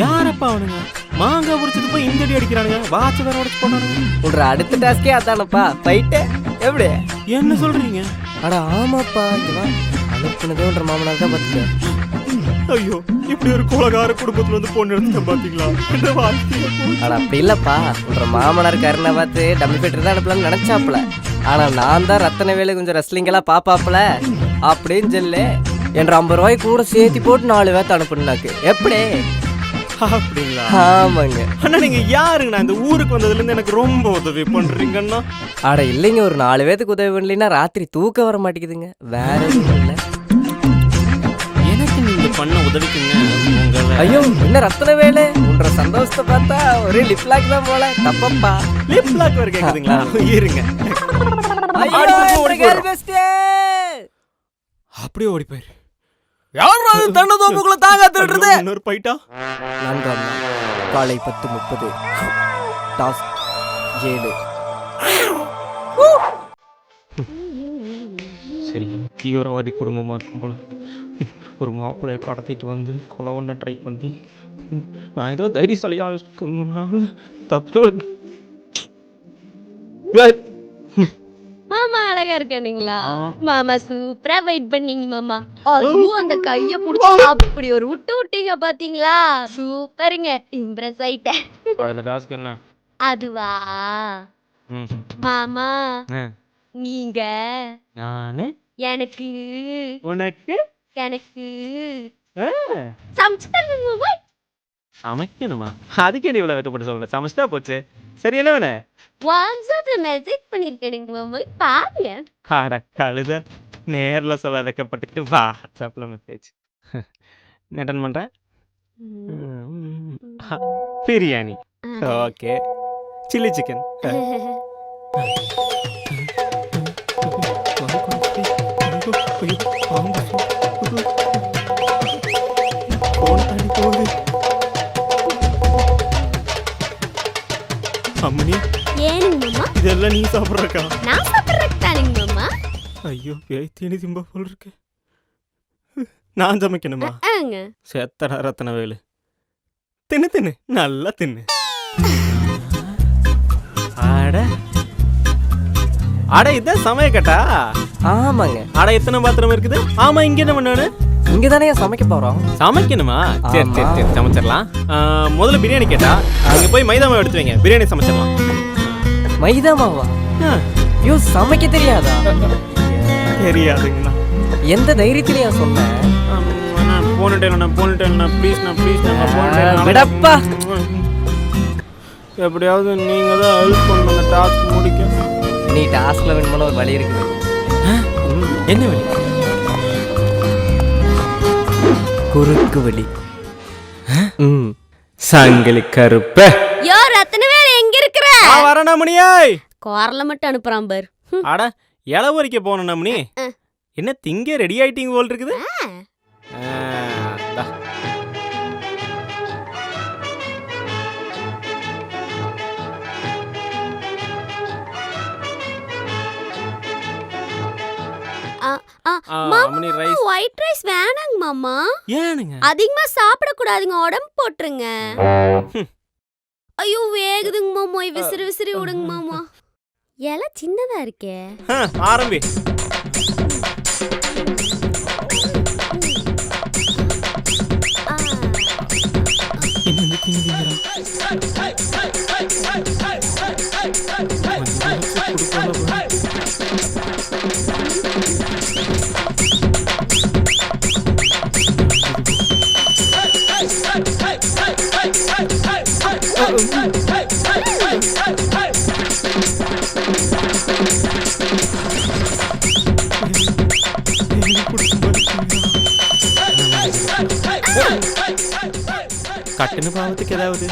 யாரப்பா அவனுங்க மாங்காய் பிடிச்சது போய் இந்த அடி அடிக்கிறானுங்க வாட்ச வேற உடச்சு போட்டானுங்க உன்ற அடுத்த டாஸ்கே அதானப்பா ஃபைட்டு எப்படி என்ன சொல்றீங்க அட ஆமாப்பா அனுப்புனதே உன்ற மாமனார் தான் பார்த்துக்க ஐயோ இப்படி ஒரு கோலகார குடும்பத்துல வந்து பொண்ணு எடுத்துட்டேன் பாத்தீங்களா என்ற வாழ்க்கையில அட அப்படி இல்லப்பா உன்ற மாமனார் கருணை பார்த்து டம்மி பெற்று தான் அனுப்பலாம்னு நினைச்சாப்புல ஆனா நான் தான் ரத்தன வேலை கொஞ்சம் ரெஸ்லிங்கெல்லாம் பாப்பாப்புல அப்படின்னு சொல்லு என்ற 50 ரூபாய் கூட சேர்த்து போட்டு 4 பேர்த்து அனுப்புனாக்கு எப்படி அப்படிங்களா ஆமாங்க அண்ணா நீங்க யாருங்கண்ணா இந்த ஊருக்கு வந்ததுல இருந்து எனக்கு ரொம்ப உதவி பண்றீங்கண்ணா அட இல்லைங்க ஒரு 4 பேத்துக்கு உதவி பண்ணலைன்னா ராத்திரி தூக்கம் வர மாட்டேங்குதுங்க வேற எதுவும் இல்லை எனக்கு நீங்க பண்ண உதவிக்குங்க உங்க ஐயோ என்ன ரத்தன வேலை உன்ற சந்தோஷத்தை பார்த்தா ஒரே லிப் லாக் தான் போல தப்பப்பா லிப் லாக் வர கேக்குதுங்களா இருங்க அப்படியே ஓடி போயிரு யாரா தண்டதோப்புக்குள்ள தாங்க திருடுறது இன்னொரு பைட்டா 4ஆம் நாள் காலை 10:30 டாஸ்க் 7 சரி தீவிரவாதி குடும்பமா இருக்கும் போல ஒரு மாப்பிள்ளைய கடத்திட்டு வந்து கொலை பண்ண ட்ரை பண்ணி நான் ஏதோ தைரியசாலியா தப்பு மாமா அழகா இருக்கீங்களா மாமா சூப்பரா வெயிட் பண்ணீங்க மாமா ஐயோ அந்த கைய புடிச்சு அப்படி ஒரு விட்டீங்க பாத்தீங்களா சூப்பருங்க இம்ப்ரெஸ் ஆயிட்டேன் அதுவா மாமா நீங்க நானு எனக்கு உனக்கு எனக்கு சமைச்சு தருவீங்க மாமா சமைக்கணுமா அதுக்கு என்ன இவ்வளவு வெட்டப்பட்டு சொல்ல சமைச்சா போச்சு சரி என்ன வேணே வாட்ஸ்அப்ல மெசேஜ் பண்ணிருக்கேன் மாமா பாருங்க அட கழுத நேர்ல சொல்ல வைக்கப்பட்டு வாட்ஸ்அப்ல மெசேஜ் அட்டன் பண்ற பிரியாணி ஓகே சில்லி சிக்கன் அம்மனி ஏனுங்க மாமா இதெல்லாம் நீ சாப்பிட்றக்கா நான் சாப்பிட்றேன் மாமா ஐயோ பேய் தேனி திம்பா போல் இருக்கு நான் சமைக்கணுமா ஆங்க செத்தடா ரத்தன வேலு தின்னு தின்னு நல்லா தின்னு அட அட இதான் சமையக்கட்டா ஆமாங்க அட எத்தனை பாத்திரம் இருக்குது ஆமா இங்க என்ன பண்ணானு இங்க தானே சமைக்க போறோம் சமைக்கணுமா சரி சரி சரி சமைச்சிடலாம் முதல்ல பிரியாணி கேட்டா அங்க போய் மைதா மாவு எடுத்து வைங்க பிரியாணி சமைச்சிடலாம் மைதா மாவா ஐயோ சமைக்க தெரியாதா தெரியாதுங்கண்ணா எந்த தைரியத்திலயா சொன்னேன் போனிட்டேன் ப்ளீஸ் விடப்பா எப்படியாவது நீங்க தான் ஹெல்ப் பண்ணுங்க டாஸ்க் முடிக்க நீ டாஸ்க்ல வின் பண்ண ஒரு வழி இருக்குது என்ன வழி குறுக்கு வழி சங்கிலி கருப்ப யோ ரத்தன வேலை எங்க இருக்கிற வரணமணியாய் குரல மட்டும் அனுப்புறான் பார் அட இளவரிக்க போன நம்மனி என்ன திங்க ரெடி ஆயிட்டீங்க போல் இருக்குது அம்மனி ரைஸ். ஒயிட் ரைஸ் வேணாங்க மாமா. ஏனுங்க? அதிகமா சாப்பிட கூடாதுங்க, உடம்பு போட்டுருங்க. ஐயோ வேகுதுங்க மாமா, விசிறி விசிறி விடுங்க மாமா. இலை சின்னதா இருக்கே. ஆரம்பி. என்னது திங்குறா? கட்டுன பாவத்துக்கு ஏதாவது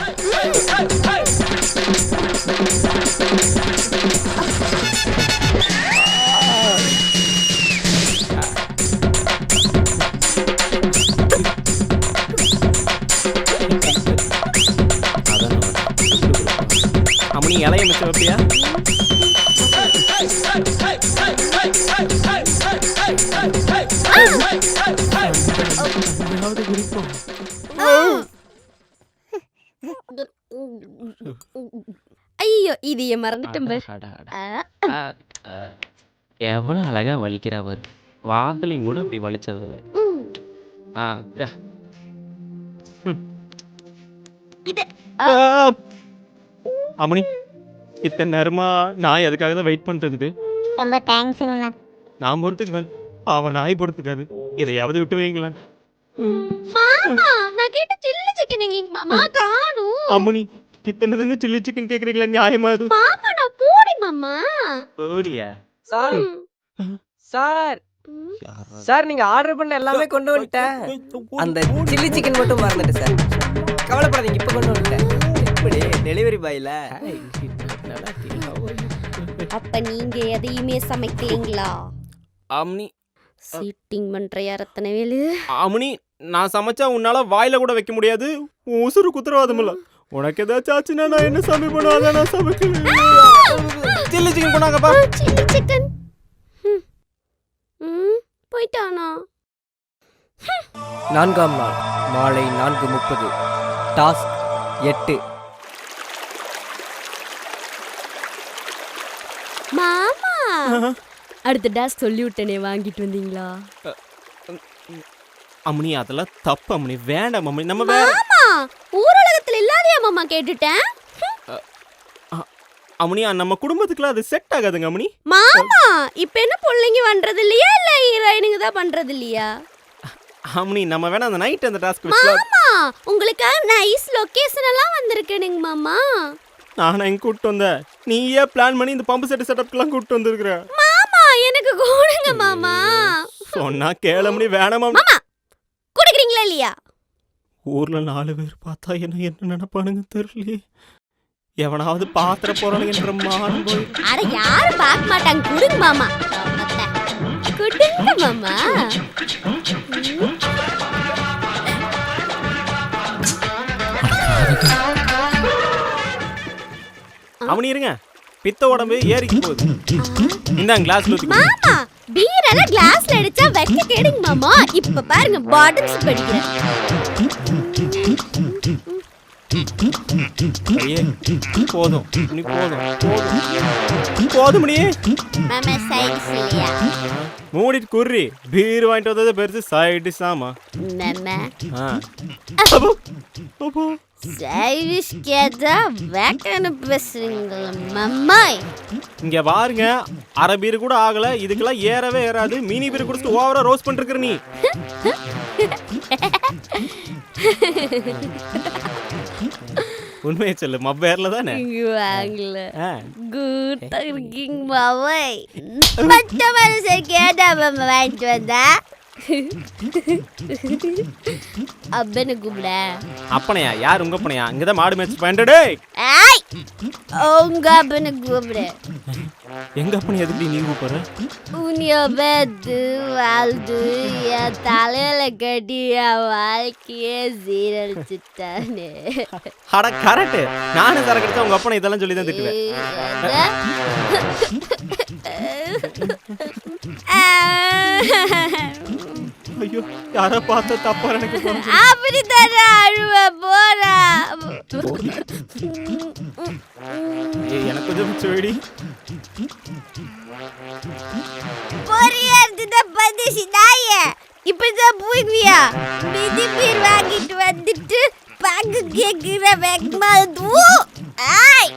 அம்மனி இலைய மிச்சம் வைப்பியா? ஐயோ இது மறந்துட்டேன் பாரு. எவ்வளவு அழகா வலிக்கிறா பாரு. வாசலையும் கூட இப்படி வலிச்சது. அம்மனி இத்தனை நேரமா நான் எதுக்காக தான் வெயிட் பண்றது? ரொம்ப தேங்க்ஸ். நான் பொறுத்துக்குவேன், அவன் நாய் பொறுத்துக்காது. இதையாவது விட்டு வைங்களேன். மாமா நான் கேட்ட சில்லி சிக்கன் எங்க மாமா காணோம். அம்மனி இத்தனை சில்லி சிக்கன் கேக்குறீங்களா? நியாயமா அது? மாமா நான் போடி மாமா. போடியா? சார் சார் சார் நீங்க ஆர்டர் பண்ண எல்லாமே கொண்டு வந்துட்டேன். அந்த சில்லி சிக்கன் மட்டும் மறந்துட்டேன் சார். கவலைப்படாதீங்க, இப்ப கொண்டு வந்துட்டேன். எப்படி டெலிவரி பாய்ல? அப்ப நீங்க எதையுமே சமைக்கலீங்களா? அம்மனி சீட்டிங் பண்ற யாரத்தனை வேலு. அம்மனி நான் சமைச்சா உன்னால வாயில கூட வைக்க முடியாது. உசுறு குத்துறவாதம் இல்ல. உனக்கு ஏதாச்சும் ஆச்சுன்னா நான் என்ன சமைப்பேனோ அதை நான் சமைக்கிறேன். சில்லி சிக்கன் கொண்டாங்கப்பா. சில்லி சிக்கன் போயிட்டானா? 4ஆம் நாள் மாலை 4:30. டாஸ்க் 8. மாமா அடுத்த டாஸ்க் சொல்லி விட்டனே, வாங்கிட்டு வந்தீங்களா? அம்மனி அதெல்லாம் தப்பு அம்மனி, வேண்டாம் அம்மனி. நம்ம வேற மாமா ஊரலகத்துல இல்லாதயா மாமா கேட்டுட்டேன். அம்மனி நம்ம குடும்பத்துக்குலாம் அது செட் ஆகாதுங்க அம்மனி. மாமா இப்ப என்ன பிள்ளைங்க பண்றது இல்லையா, இல்ல ஹீரோயினுங்க தான் பண்றது இல்லையா? அம்மனி நம்ம வேணா அந்த நைட் அந்த டாஸ்க் வச்சுலாம். மாமா உங்களுக்காக நைஸ் லொகேஷன் எல்லாம் வந்திருக்கேனுங்க மாமா. நானா எங்க கூட்டு வந்தேன், நீயே பிளான் பண்ணி இந்த பம்பு செட் செட்டப்லாம் கூட்டு வந்திருக்கிற. மாமா எனக்கு கொடுங்க மாமா. சொன்னா கேளமணி வேணாமா? மாமா குடுக்குறீங்களா இல்லையா? ஊர்ல 4 பேர் பார்த்தா என்ன நினைப்பானுங்க தெரியலையே. எவனாவது பாத்திர போறானுங்கன்ற மானம் போய். அட யாரும் பார்க்க மாட்டாங்க, குடுங்க மாமா. குடுங்க மாமா. அவனி இருங்க, பித்த உடம்பு ஏறிக்கு போகுது. இந்தாங்க கிளாஸ்ல ஊத்தி. மாமா பீர் எல்லாம் கிளாஸ்ல அடிச்சா வெக்க கேடுங்க மாமா. இப்ப பாருங்க பாட்டில்ஸ் படிக்கிறேன். ஐயே போதும் நீ போதும் போதும் நீ. மாமா சைடு இல்லையா? மூடிட்டு குர்ரி. பீர் வாங்கிட்டு வந்தது பெருசு சைடு சாமா. மாமா அப்போ சைடிஷ் கேட்டா வேக்கன்னு பேசுறீங்களா மாமா? இங்க பாருங்க, அரை பீர் கூட ஆகல, இதுக்கெல்லாம் ஏறவே ஏறாது. மினி பீர் குடிச்சிட்டு ஓவரா ரோஸ்ட் பண்ணிருக்கிற நீ. உண்மையை சொல்லு, மப்பேர்ல தானே வாங்கல கூட்டா இருக்கீங்க மாமா. பச்சை மனசை கேட்டா மாமா வாங்கிட்டு வந்தா. அப்பன்னு கூப்பிட. அப்பனையா? யார் உங்க அப்பனையா? இங்கதான் மாடு மேட்ச் பண்றடே. ஏய் உங்க அப்பன்னு கூப்பிடு. எங்க அப்பனை எதுக்கு நீ கூப்பிடுற? உன்னைய பெத்து வாழ்ந்து என் தலையில கட்டி என் வாழ்க்கையே சீரழிச்சுட்டானே. அட கரெக்ட். நானும் சரக்கடிச்சா உங்க அப்பனை இதெல்லாம் சொல்லி தான் திட்டுவேன். ஐயோ யாரை பார்த்தா தப்பா எனக்கு அப்படித்தானே அழுவ போறா. எனக்கு கொஞ்சம் செடி பொரியாதுத பதேசி நாயே. இப்பதான் போய்வியா மிதி பீர் வாங்கிட்டு வந்துட்டு பாக்கு கேக்குற வேகமா ஆய்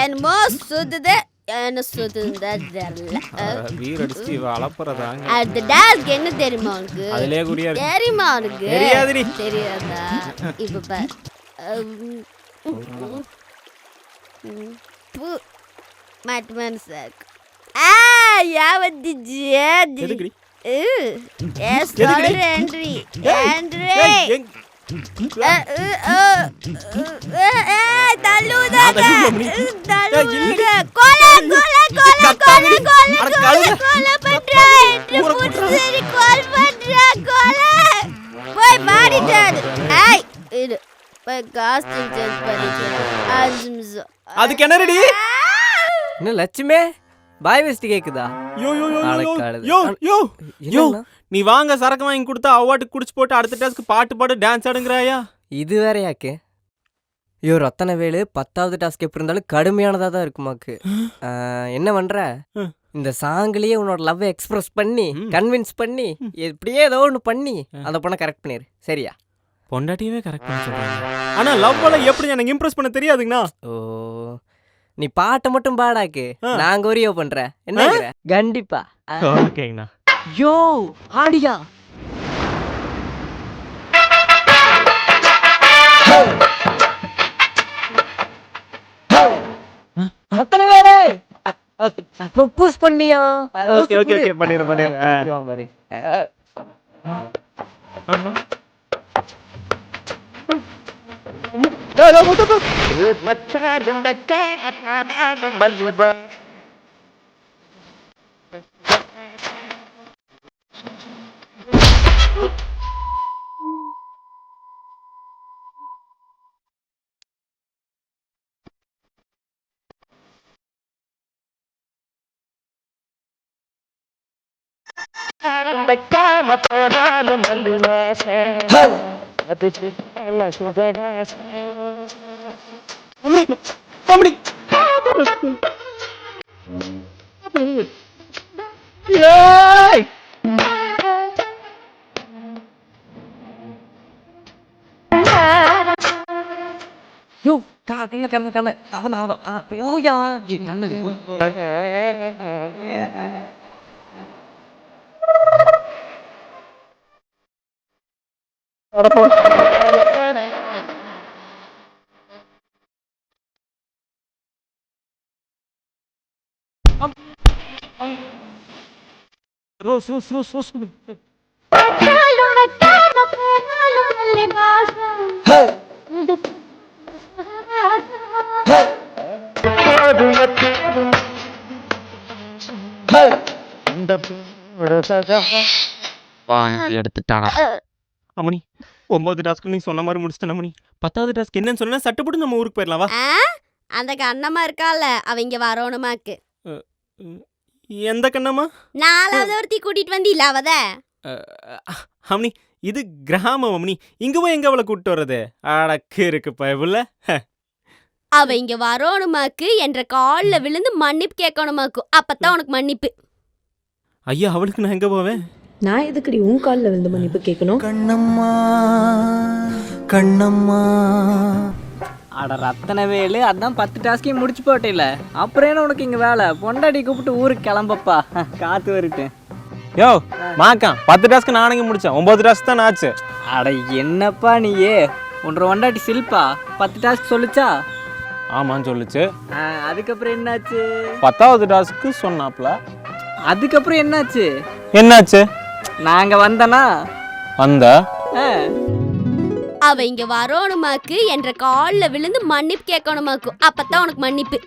என்னமோ சுதுது என்ன சுதுந்தா தெரியல. வீர் அடிச்சு இவ அளப்புறதாங்க. அந்த டாஸ்க் என்ன தெரியுமா உனக்கு? அதுலயே குறியா இருக்கு. தெரியுமா உனக்கு? தெரியாதுடி. தெரியாதா? இப்ப பார். மாட்டு மனசாக்கு யாவதிச்சு எதுக்குடி? அதுக்கு என்ன ரெடி? என்ன லட்சுமே பாய் வெஸ்ட் கேக்குதா? யோ யோ யோ யோ யோ யோ நீ வாங்க சரக்கு வாங்கி கொடுத்தா அவாட்டுக்கு குடிச்சு போட்டு அடுத்த டாஸ்க்கு பாட்டு பாடு டான்ஸ் ஆடுங்கறாயா? இது வேறயாக்கு? ஐயோ ரத்தன வேலு 10வது டாஸ்க் எப்படி இருந்தாலும் கடுமையானதா தான் இருக்குமாக்கு. என்ன பண்ற? இந்த சாங்லயே உன்னோட லவ் எக்ஸ்பிரஸ் பண்ணி கன்வின்ஸ் பண்ணி எப்படியே ஏதோ ஒன்று பண்ணி அந்த பொண்ணை கரெக்ட் பண்ணிரு. சரியா? பொண்டாட்டியவே கரெக்ட் பண்ண சொல்றாங்க. ஆனா லவ்வால எப்படி எனக்கு இம்ப்ரெஸ் பண்ண தெரியாதுங்கண்ணா. ஓ நீ பாட்டை மட்டும் பாடாக்கு, நாங்க ஒரியோ பண்றேன். என்ன கண்டிப்பா. ஓகேங்கண்ணா. யோ ஆடியா அத்தனை வேலை ப்ரொபோஸ் பண்ணியா? ஓகே ஓகே ஓகே பண்ணிடுறேன் பாரு. யோ காலையில கம்ம அவன் யோயா நல்லது. எடுத்துட்டானா அம்மணி 9 டாஸ்க் நீ சொன்ன மாதிரி முடிச்சிட்டேன் அம்மணி. 10வது டாஸ்க் என்னன்னு சொன்னா சட்டப்பட்டு நம்ம ஊருக்கு போயிடலாம் வா. அந்த கண்ணம்மா இருக்கால அவ இங்க வரணுமாக்கு. எந்த கண்ணம்மா? 4வது ஒருத்தி கூட்டிட்டு வந்தீல அவத. அம்மணி இது கிராமம் அம்மணி, இங்க போய் எங்க அவளை கூட்டிட்டு வர்றது? அடக்கு இருக்கு பயபுள்ள. அவ இங்க வரணுமாக்கு என்ற கால்ல விழுந்து மன்னிப்பு கேட்கணுமாக்கு. அப்பதான் உனக்கு மன்னிப்பு. ஐயா அவளுக்கு நான் எங்க போவேன்? நான் எதுக்குடி உன் காலில் விழுந்து மன்னிப்பு கேட்கணும்? கண்ணம்மா கண்ணம்மா அட ரத்தன வேலு, அதான் 10 டாஸ்கையும் முடிச்சு போட்டில. அப்புறம் என்ன உனக்கு இங்க வேலை? பொண்டாடி கூப்பிட்டு ஊருக்கு கிளம்பப்பா, காத்து வருட்டு. யோ மாக்கான் 10 டாஸ்க் நானே முடிச்சேன், 9 டாஸ்க் தான் ஆச்சு. அட என்னப்பா நீயே, உன்ற பொண்டாட்டி சில்பா 10 டாஸ்க் சொல்லுச்சா? ஆமான்னு சொல்லுச்சு. அதுக்கப்புறம் என்னாச்சு? 10வது டாஸ்க்கு சொன்னாப்ல. அதுக்கப்புறம் என்னாச்சு? என்னாச்சு? நாங்க வந்தனா வந்த அவ இங்க வரணுமாக்கு என்ற கால்ல விழுந்து மன்னிப்பு கேட்கணுமாக்கு. அப்பதான் உனக்கு மன்னிப்பு.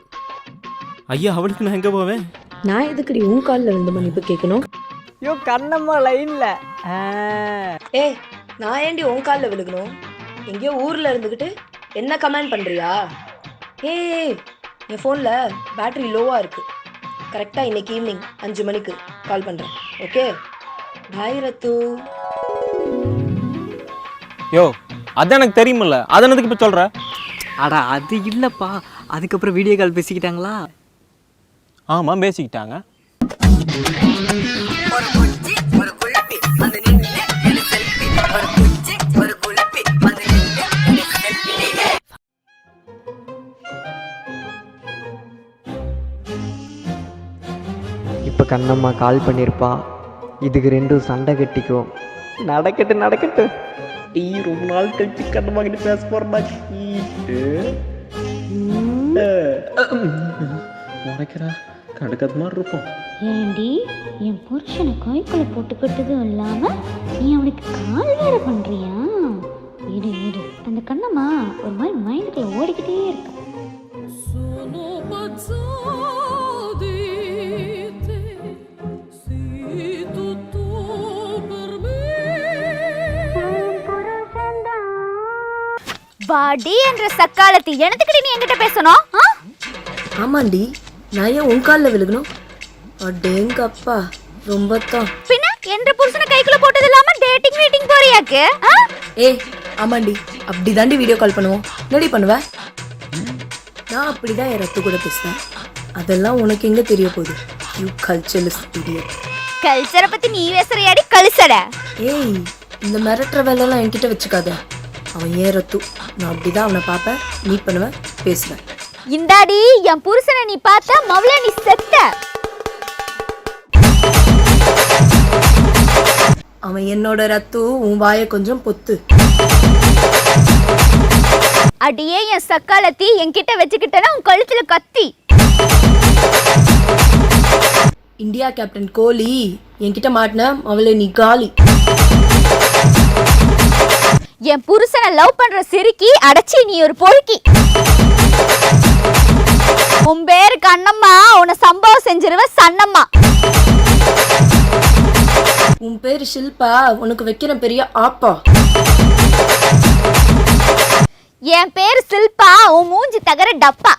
ஐயா அவளுக்கு நான் எங்க போவேன்? நான் எதுக்குடி உன் காலில் விழுந்து மன்னிப்பு கேட்கணும்? யோ கண்ணம்மா லைன்ல. நான் ஏண்டி உன் காலில் விழுகணும்? எங்கேயோ ஊர்ல இருந்துகிட்டு என்ன கமெண்ட் பண்றியா? என் ஃபோன்ல பேட்டரி லோவா இருக்கு, கரெக்டாக இன்னைக்கு ஈவினிங் 5 மணிக்கு கால் பண்ணுறேன். ஓகே, பாய் ரத்து. யோ அதான் எனக்கு தெரியுமில்ல, அது என்னதுக்கு இப்போ சொல்கிற? அட அது இல்லைப்பா, அதுக்கப்புறம் வீடியோ கால் பேசிக்கிட்டாங்களா? ஆமாம் பேசிக்கிட்டாங்க. ஒரு குச்சி ஒரு குழப்பி வந்து நின்று எடு செல்ஃபி. ஒரு குச்சி ஒரு குழப்பி வந்து நின்று எடு செல்ஃபி. இப்போ கண்ணம்மா கால் பண்ணியிருப்பா, இதுக்கு ரெண்டும் சண்டை கட்டிக்கும். நடக்கட்டும். டீ ரொம்ப நாள் கழிச்சு கண்ணம்மா கிட்ட பேச போறேன்டா. நினைக்கிறா கடுக்கது மாதிரி இருப்போம். ஏண்டி என் புருஷனை கைக்குள்ள போட்டுக்கிட்டதும் இல்லாம நீ அவனுக்கு கால் வேற பண்றியா? இடு அந்த கண்ணம்மா ஒரு மாதிரி மைண்டுக்குள்ள ஓடிக்கிட்டே இருக்கு. வாடி என்ற சக்காலத்தி எனத்துக்கிட்ட நீ என்கிட்ட பேசணும்? ஆமாண்டி, நான் ஏன் உன் காலில் விழுகணும்? அடேங்கப்பா, ரொம்ப தான். பின்ன என்ற புருஷனை கைக்குள்ள போட்டது இல்லாம டேட்டிங் மீட்டிங் போறியாக்கு? ஏய் ஆமாண்டி, அப்படி தாண்டி வீடியோ கால் பண்ணுவோம். என்னடி பண்ணுவ? நான் அப்படிதான் என் ரத்து கூட பேசுவேன். அதெல்லாம் உனக்கு எங்க தெரிய போகுது? You culturalist idiot. கல்ச்சரை பத்தி நீ பேசுறியாடி கல்ச்சர? ஏய், இந்த மிரட்டுற வேலையெல்லாம் என்கிட்ட வச்சுக்காத. அவன் ஏன் ரத்து, நான் அப்படிதான் அவனை பார்ப்பேன், மீட் பண்ணுவேன், பேசுவேன். இந்தாடி என் புருஷனை நீ பார்த்த மவள நீ செத்த. அவன் என்னோட ரத்து, உன் வாயை கொஞ்சம் பொத்து. அடியே என் சக்காலத்தி என்கிட்ட வச்சுக்கிட்டனா உன் கழுத்துல கத்தி. இந்தியா கேப்டன் கோலி என்கிட்ட மாட்டின அவளை நீ காலி. என் புருஷனை லவ் பண்ற சிரிக்கி அடைச்சி நீ ஒரு பொறுக்கி. உன் பேரு கண்ணம்மா, உன்னை சம்பவம் செஞ்சிருவ சன்னம்மா. உன் பேரு ஷில்பா, உனக்கு வைக்கிற பெரிய ஆப்பா. என் பேரு சில்பா, உன் மூஞ்சி தகர டப்பா.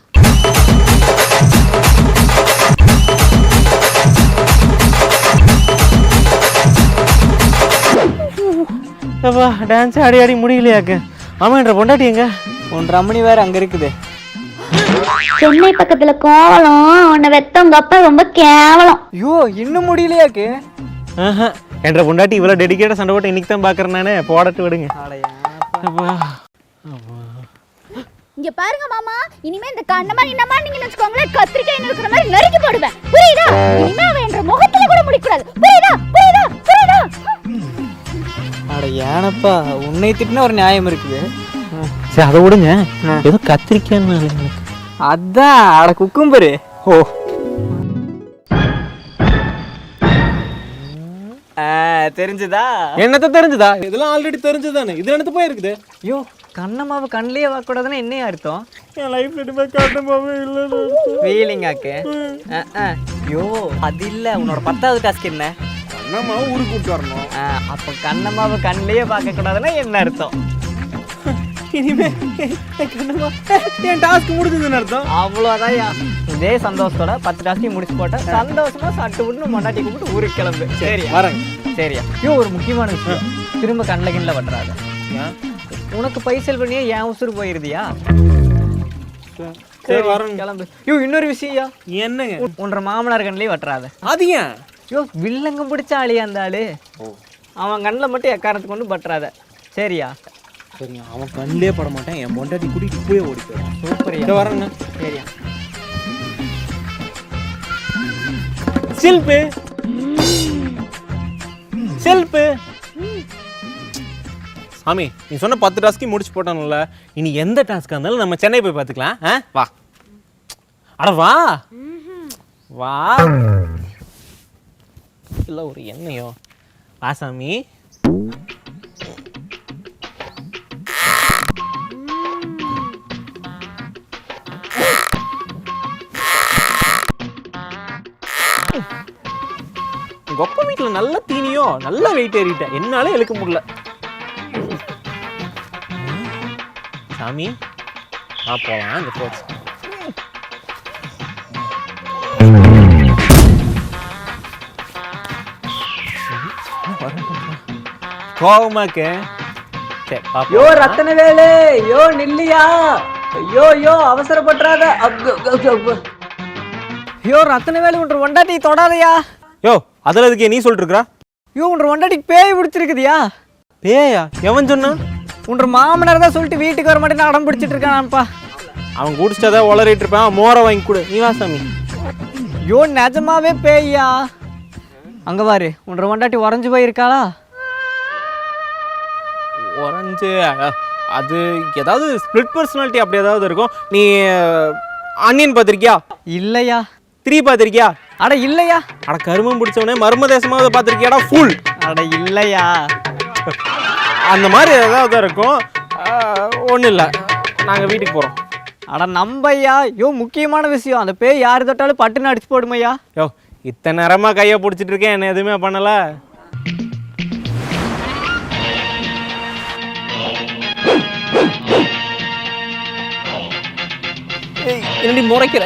டான்ஸ் ஆடி முடியலையாக்கு. ஆமாம் என்ற பொண்டாட்டி எங்க? உன் ரமணி வேற அங்க இருக்குது. சென்னை பக்கத்துல கோவலம், உன்னை வெத்தவங்க அப்பா ரொம்ப கேவலம். ஐயோ இன்னும் முடியலையாக்கு? என்ற பொண்டாட்டி இவ்வளோ டெடிக்கேட்டாக சண்டை போட்டு இன்னைக்கு தான் பார்க்குறேன் நானே. போடட்டு விடுங்க. இங்க பாருங்க மாமா, இனிமே இந்த கண்ணமா நின்னமா நீங்க வச்சுக்கோங்களேன், கத்திரிக்காய் இருக்கிற மாதிரி நறுக்கி போடுவேன். புரியுதா? இனிமே அவன் என்ற முகத்துல கூட முடிக்கூடாது. புரியுதா? அட ஏனப்பா, உன்னை திட்டின ஒரு நியாயம் இருக்குது. சரி அதை விடுங்க, ஏதோ கத்திரிக்கான்னு. அதான் அட குக்கும்பரு. ஓ தெரிஞ்சுதா? என்னத்த தெரிஞ்சுதா? இதெல்லாம் ஆல்ரெடி தெரிஞ்சுதானே. இது என்னத்து போய் இருக்குது? ஐயோ கண்ணம்மாவை கண்ணிலேயே பார்க்கக்கூடாதுன்னா என்ன அர்த்தம்? என் லைஃப்ல இனிமே கண்ணம்மாவே இல்லை. ஃபீலிங்காக்கு? ஐயோ அது இல்லை, உன்னோட 10வது டாஸ்க் என்ன? கண்ணம்மாவை ஊருக்கு கூப்பிட்டு வரணும். அப்போ கண்ணம்மாவை கண்ணிலேயே பார்க்கக்கூடாதுன்னா என்ன அர்த்தம்? இனிமே கண்ணம்மா என் டாஸ்க் முடிஞ்சதுன்னு அர்த்தம். அவ்வளோதான். இதே சந்தோஷத்தோட 10 டாஸ்கையும் முடிச்சு போட்டேன். சந்தோஷமா சாப்பிட்டு விட்டு மொண்டாட்டி கூப்பிட்டு ஊருக்கு கிளம்பு. சரியா? வரேங்க. சரியா? ஐயோ ஒரு முக்கியமான விஷயம், திரும்ப கண்ணில் கிண்ணில் வட்டுறாத. உனக்கு பைசல் பண்ணியே என் உசுறு போயிருதியா? சரி வரேன், கிளம்பு. ஐயோ இன்னொரு விஷயம். என்னங்க? உன்ற மாமனார் கண்ணிலே வட்டுறாத. அது ஏன்? ஐயோ வில்லங்க பிடிச்ச ஆளியா அந்த ஆளு. அவன் கண்ணில் மட்டும் எக்காரத்துக்கு கொண்டு பட்டுறாத. சரியா? சரிங்க, அவன் கண்ணிலே பட மாட்டேன். என் பொண்டாட்டி கூட்டிட்டு இப்பவே ஓடி போயிடும். சூப்பரியா? வரேங்க. சரியா? செல்பு சாமி, நீ சொன்ன 10 டாஸ்க்கு முடிச்சு போட்டானுல்ல, இனி எந்த டாஸ்க்காக இருந்தாலும் நம்ம சென்னை போய் பார்த்துக்கலாம். வா. அட வா வா. இல்லை ஒரு எண்ணெயோ. வா சாமி. கொப்ப வீட்டில் நல்ல தீனியோ, நல்ல வெயிட் ஏறிட்டேன், என்னால இழுக்க முடியல. சாமி போலாம் இந்த போச்சு. கோவமாக்க யோ ரத்தன வேலு யோ நில்லியா யோ அவசரப்பட்டுறாத யோ ரத்தன வேலு உன்ற ஒண்டாட்டி தொடாதயா. யோ அதில் இதுக்கு நீ சொல்லிட்டு இருக்கா? யோ உன்ற ஒண்டாட்டிக்கு பேய் பிடிச்சிருக்குதியா? பேயா? எவன் சொன்னான்? உன்ற மாமனார் தான் சொல்லிட்டு வீட்டுக்கு வர மாட்டேன்னு அடம் பிடிச்சிட்டு இருக்கான்ப்பா. அவன் குடிச்சிட்டதான் உளறிட்டு இருப்பான். மோரை வாங்கி கொடு. நீ வா சாமி. யோ நிஜமாவே பேய்யா? அங்க பாரு உன்ற ஒண்டாட்டி உறைஞ்சு போயிருக்காளா? உறைஞ்சு அது ஏதாவது ஸ்பிளிட் பர்சனாலிட்டி அப்படி ஏதாவது இருக்கும். நீ அன்னியன் பார்த்திருக்கியா? இல்லையா. 3 பார்த்திருக்கியா? அட இல்லையா. அட கருமம் பிடிச்சவனே மர்ம தேசமாவது பார்த்திருக்கியாடா ஃபுல்? அட இல்லையா. அந்த மாதிரி ஏதாவது இருக்கும். ஒன்றும் இல்லை, நாங்கள் வீட்டுக்கு போகிறோம். அட நம்பையா. யோ முக்கியமான விஷயம், அந்த பேய் யார் தொட்டாலும் பட்டுன்னு அடிச்சு போடுமையா. யோ இத்தனை நேரமாக கையை பிடிச்சிட்டு இருக்கேன், என்ன எதுவுமே பண்ணல. என்னடி முறைக்கிற?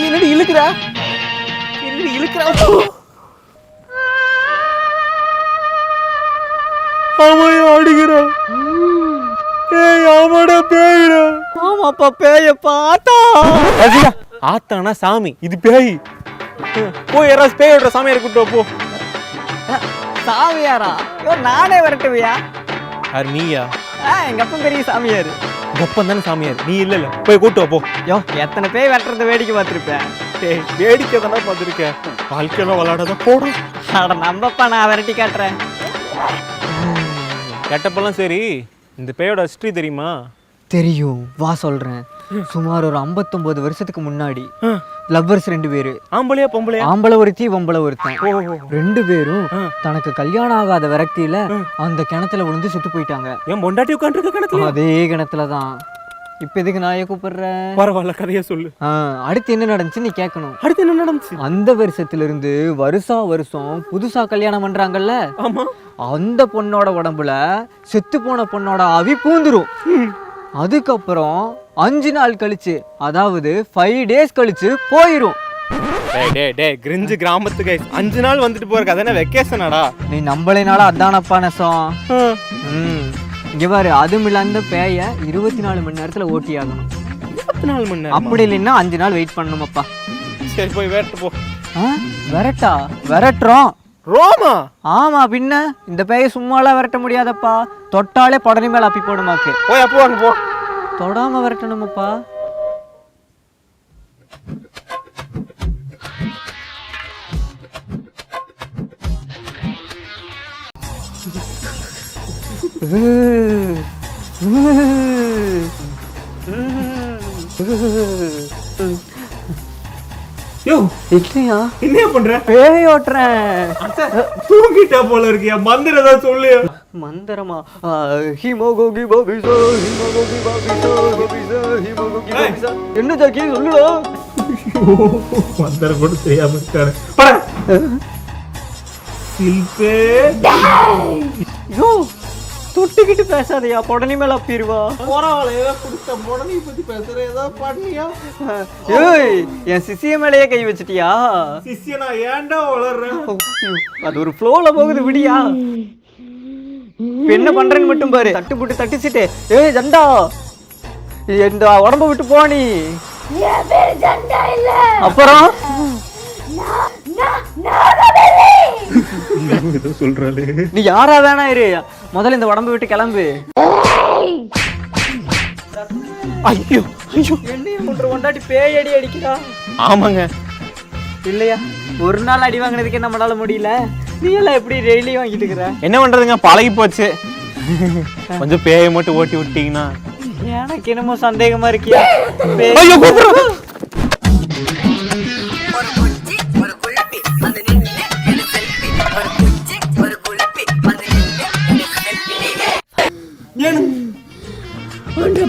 என்னடி இழுக்கிற? என்னடி இழுக்கிற? ஆமாயா அடிக்கிற. ஆமாடா பேய்டா. ஆமாப்பா பேயப்பா. ஆத்தா ஆத்தானா சாமி, இது பேய். போய் யாராவது பேயோட சாமியார் கூட்டு போ. சாமியாரா? யோ நானே வரட்டுவியா? யார் நீயா? எங்க அப்பா பெரிய சாமியார். ஒப்பம் தானே சாமியார், நீ இல்ல போய் கூட்டு போ. யோ எத்தனை பேய் வெட்டுறத வேடிக்கை பார்த்துருப்பேன். வேடிக்கை தானே பார்த்துருக்கேன், வாழ்க்கையெல்லாம் விளையாடாத போடும். அட நம்பப்பா, நான் விரட்டி காட்டுறேன். கெட்டப்பெல்லாம் சரி, இந்த பேயோட ஹிஸ்ட்ரி தெரியுமா? தெரியும், வா சொல்றேன். சுமார் ஒரு 59 வருஷத்துக்கு முன்னாடி லவ்வர்ஸ் 2 பேரு. ஆம்பளையா பொம்பளையா? ஆம்பளை ஒருத்தி பொம்பளை ஒருத்தன். 2 பேரும் தனக்கு கல்யாணம் ஆகாத விரக்தியில அந்த கிணத்துல விழுந்து செத்து போயிட்டாங்க. ஏன் பொண்டாட்டி உட்காந்துருக்க கிணத்துல? அதே கிணத்துல தான். இப்ப எதுக்கு நான் கூப்பிடுறேன்? பரவாயில்ல, கதையா சொல்லு. அடுத்து என்ன நடந்துச்சு நீ கேட்கணும். அடுத்து என்ன நடந்துச்சு? அந்த வருஷத்துல இருந்து வருஷம் புதுசா கல்யாணம் பண்றாங்கல்ல, ஆமா, அந்த பொண்ணோட உடம்புல செத்து போன பொண்ணோட ஆவி பூந்துரும். அதுக்கப்புறம் 5 நாள் கழிச்சு, அதாவது 5 டேஸ் கழிச்சு போயிரும். கிரிஞ்சு கிராமத்துக்கு 5 நாள் வந்துட்டு போற கதை வெக்கேஷனாடா? நீ நம்பளைனால அதானப்பா நெசம். இங்க பாரு, அதுவும் இல்ல அந்த பேய 24 மணி நேரத்துல ஓட்டி ஆகணும். 24 மணி நேரம்? அப்படி இல்லைன்னா 5 நாள் வெயிட் பண்ணணுமப்பா. சரி போய் விரட்டு போ. விரட்டா? விரட்டுறோம். ரோமா? ஆமா, பின்ன இந்த பேய சும்மாலாம் விரட்ட முடியாதப்பா. தொட்டாலே படனி மேல அப்பி போடுமாக்கு. போய் அப்போ அங்க போ. தொடாம விரட்டணுமப்பா. யோ இல்லையா? என்ன பண்ற? பேய் ஓட்டுறேன். தூங்கிட்டா போல இருக்கியா? மந்திரம் ஏதாவது சொல்லு. மந்திரமா? ஹிமோகோகி பாபிசோ, ஹிமோகோகி பாபிசோ, பாபிசோ, ஹிமோகோகி பாபிசோ. என்ன ஜாக்கி சொல்லுடா. மந்திரம் கூட தெரியாம இருக்கானே. பட சில்பே. யோ தொட்டிக்கிட்டு பேசாதயா, பொடனி மேல அப்பிடுவா. போறாளே புடிச்ச பொடனி பத்தி பேசுற, ஏதாவது பண்ணியா? ஏய் என் சிசிய மேலயே கை வச்சிட்டியா? சிஷ்யனா ஏன்டா வளர்றேன்? அது ஒரு ஃப்ளோல போகுது, விடியா? என்ன பண்றேன்னு மட்டும் பாரு. தட்டு போட்டு தட்டிச்சிட்டு, ஏய் ஜண்டா, இந்த உடம்ப விட்டு போனி. அப்புறம் சொல்றாளே. நீ யாரா வேணா இரு, முதல்ல இந்த உடம்பு விட்டு கிளம்பு. ஐயோ ஐயோ, என்னையும் ஒன்று கொண்டாடி பேய் அடி அடிக்கிறா. ஆமாங்க. இல்லையா, ஒரு நாள் அடி வாங்கினதுக்கே நம்மளால முடியல. நீ எல்லாம் எப்படி டெய்லி வாங்கிட்டு இருக்கிற? என்ன பண்றதுங்க, பழகி போச்சு. கொஞ்சம் பேயை மட்டும் ஓட்டி விட்டீங்கன்னா. எனக்கு என்னமோ சந்தேகமா இருக்கியா? ஐயோ கூப்பிடுறேன்.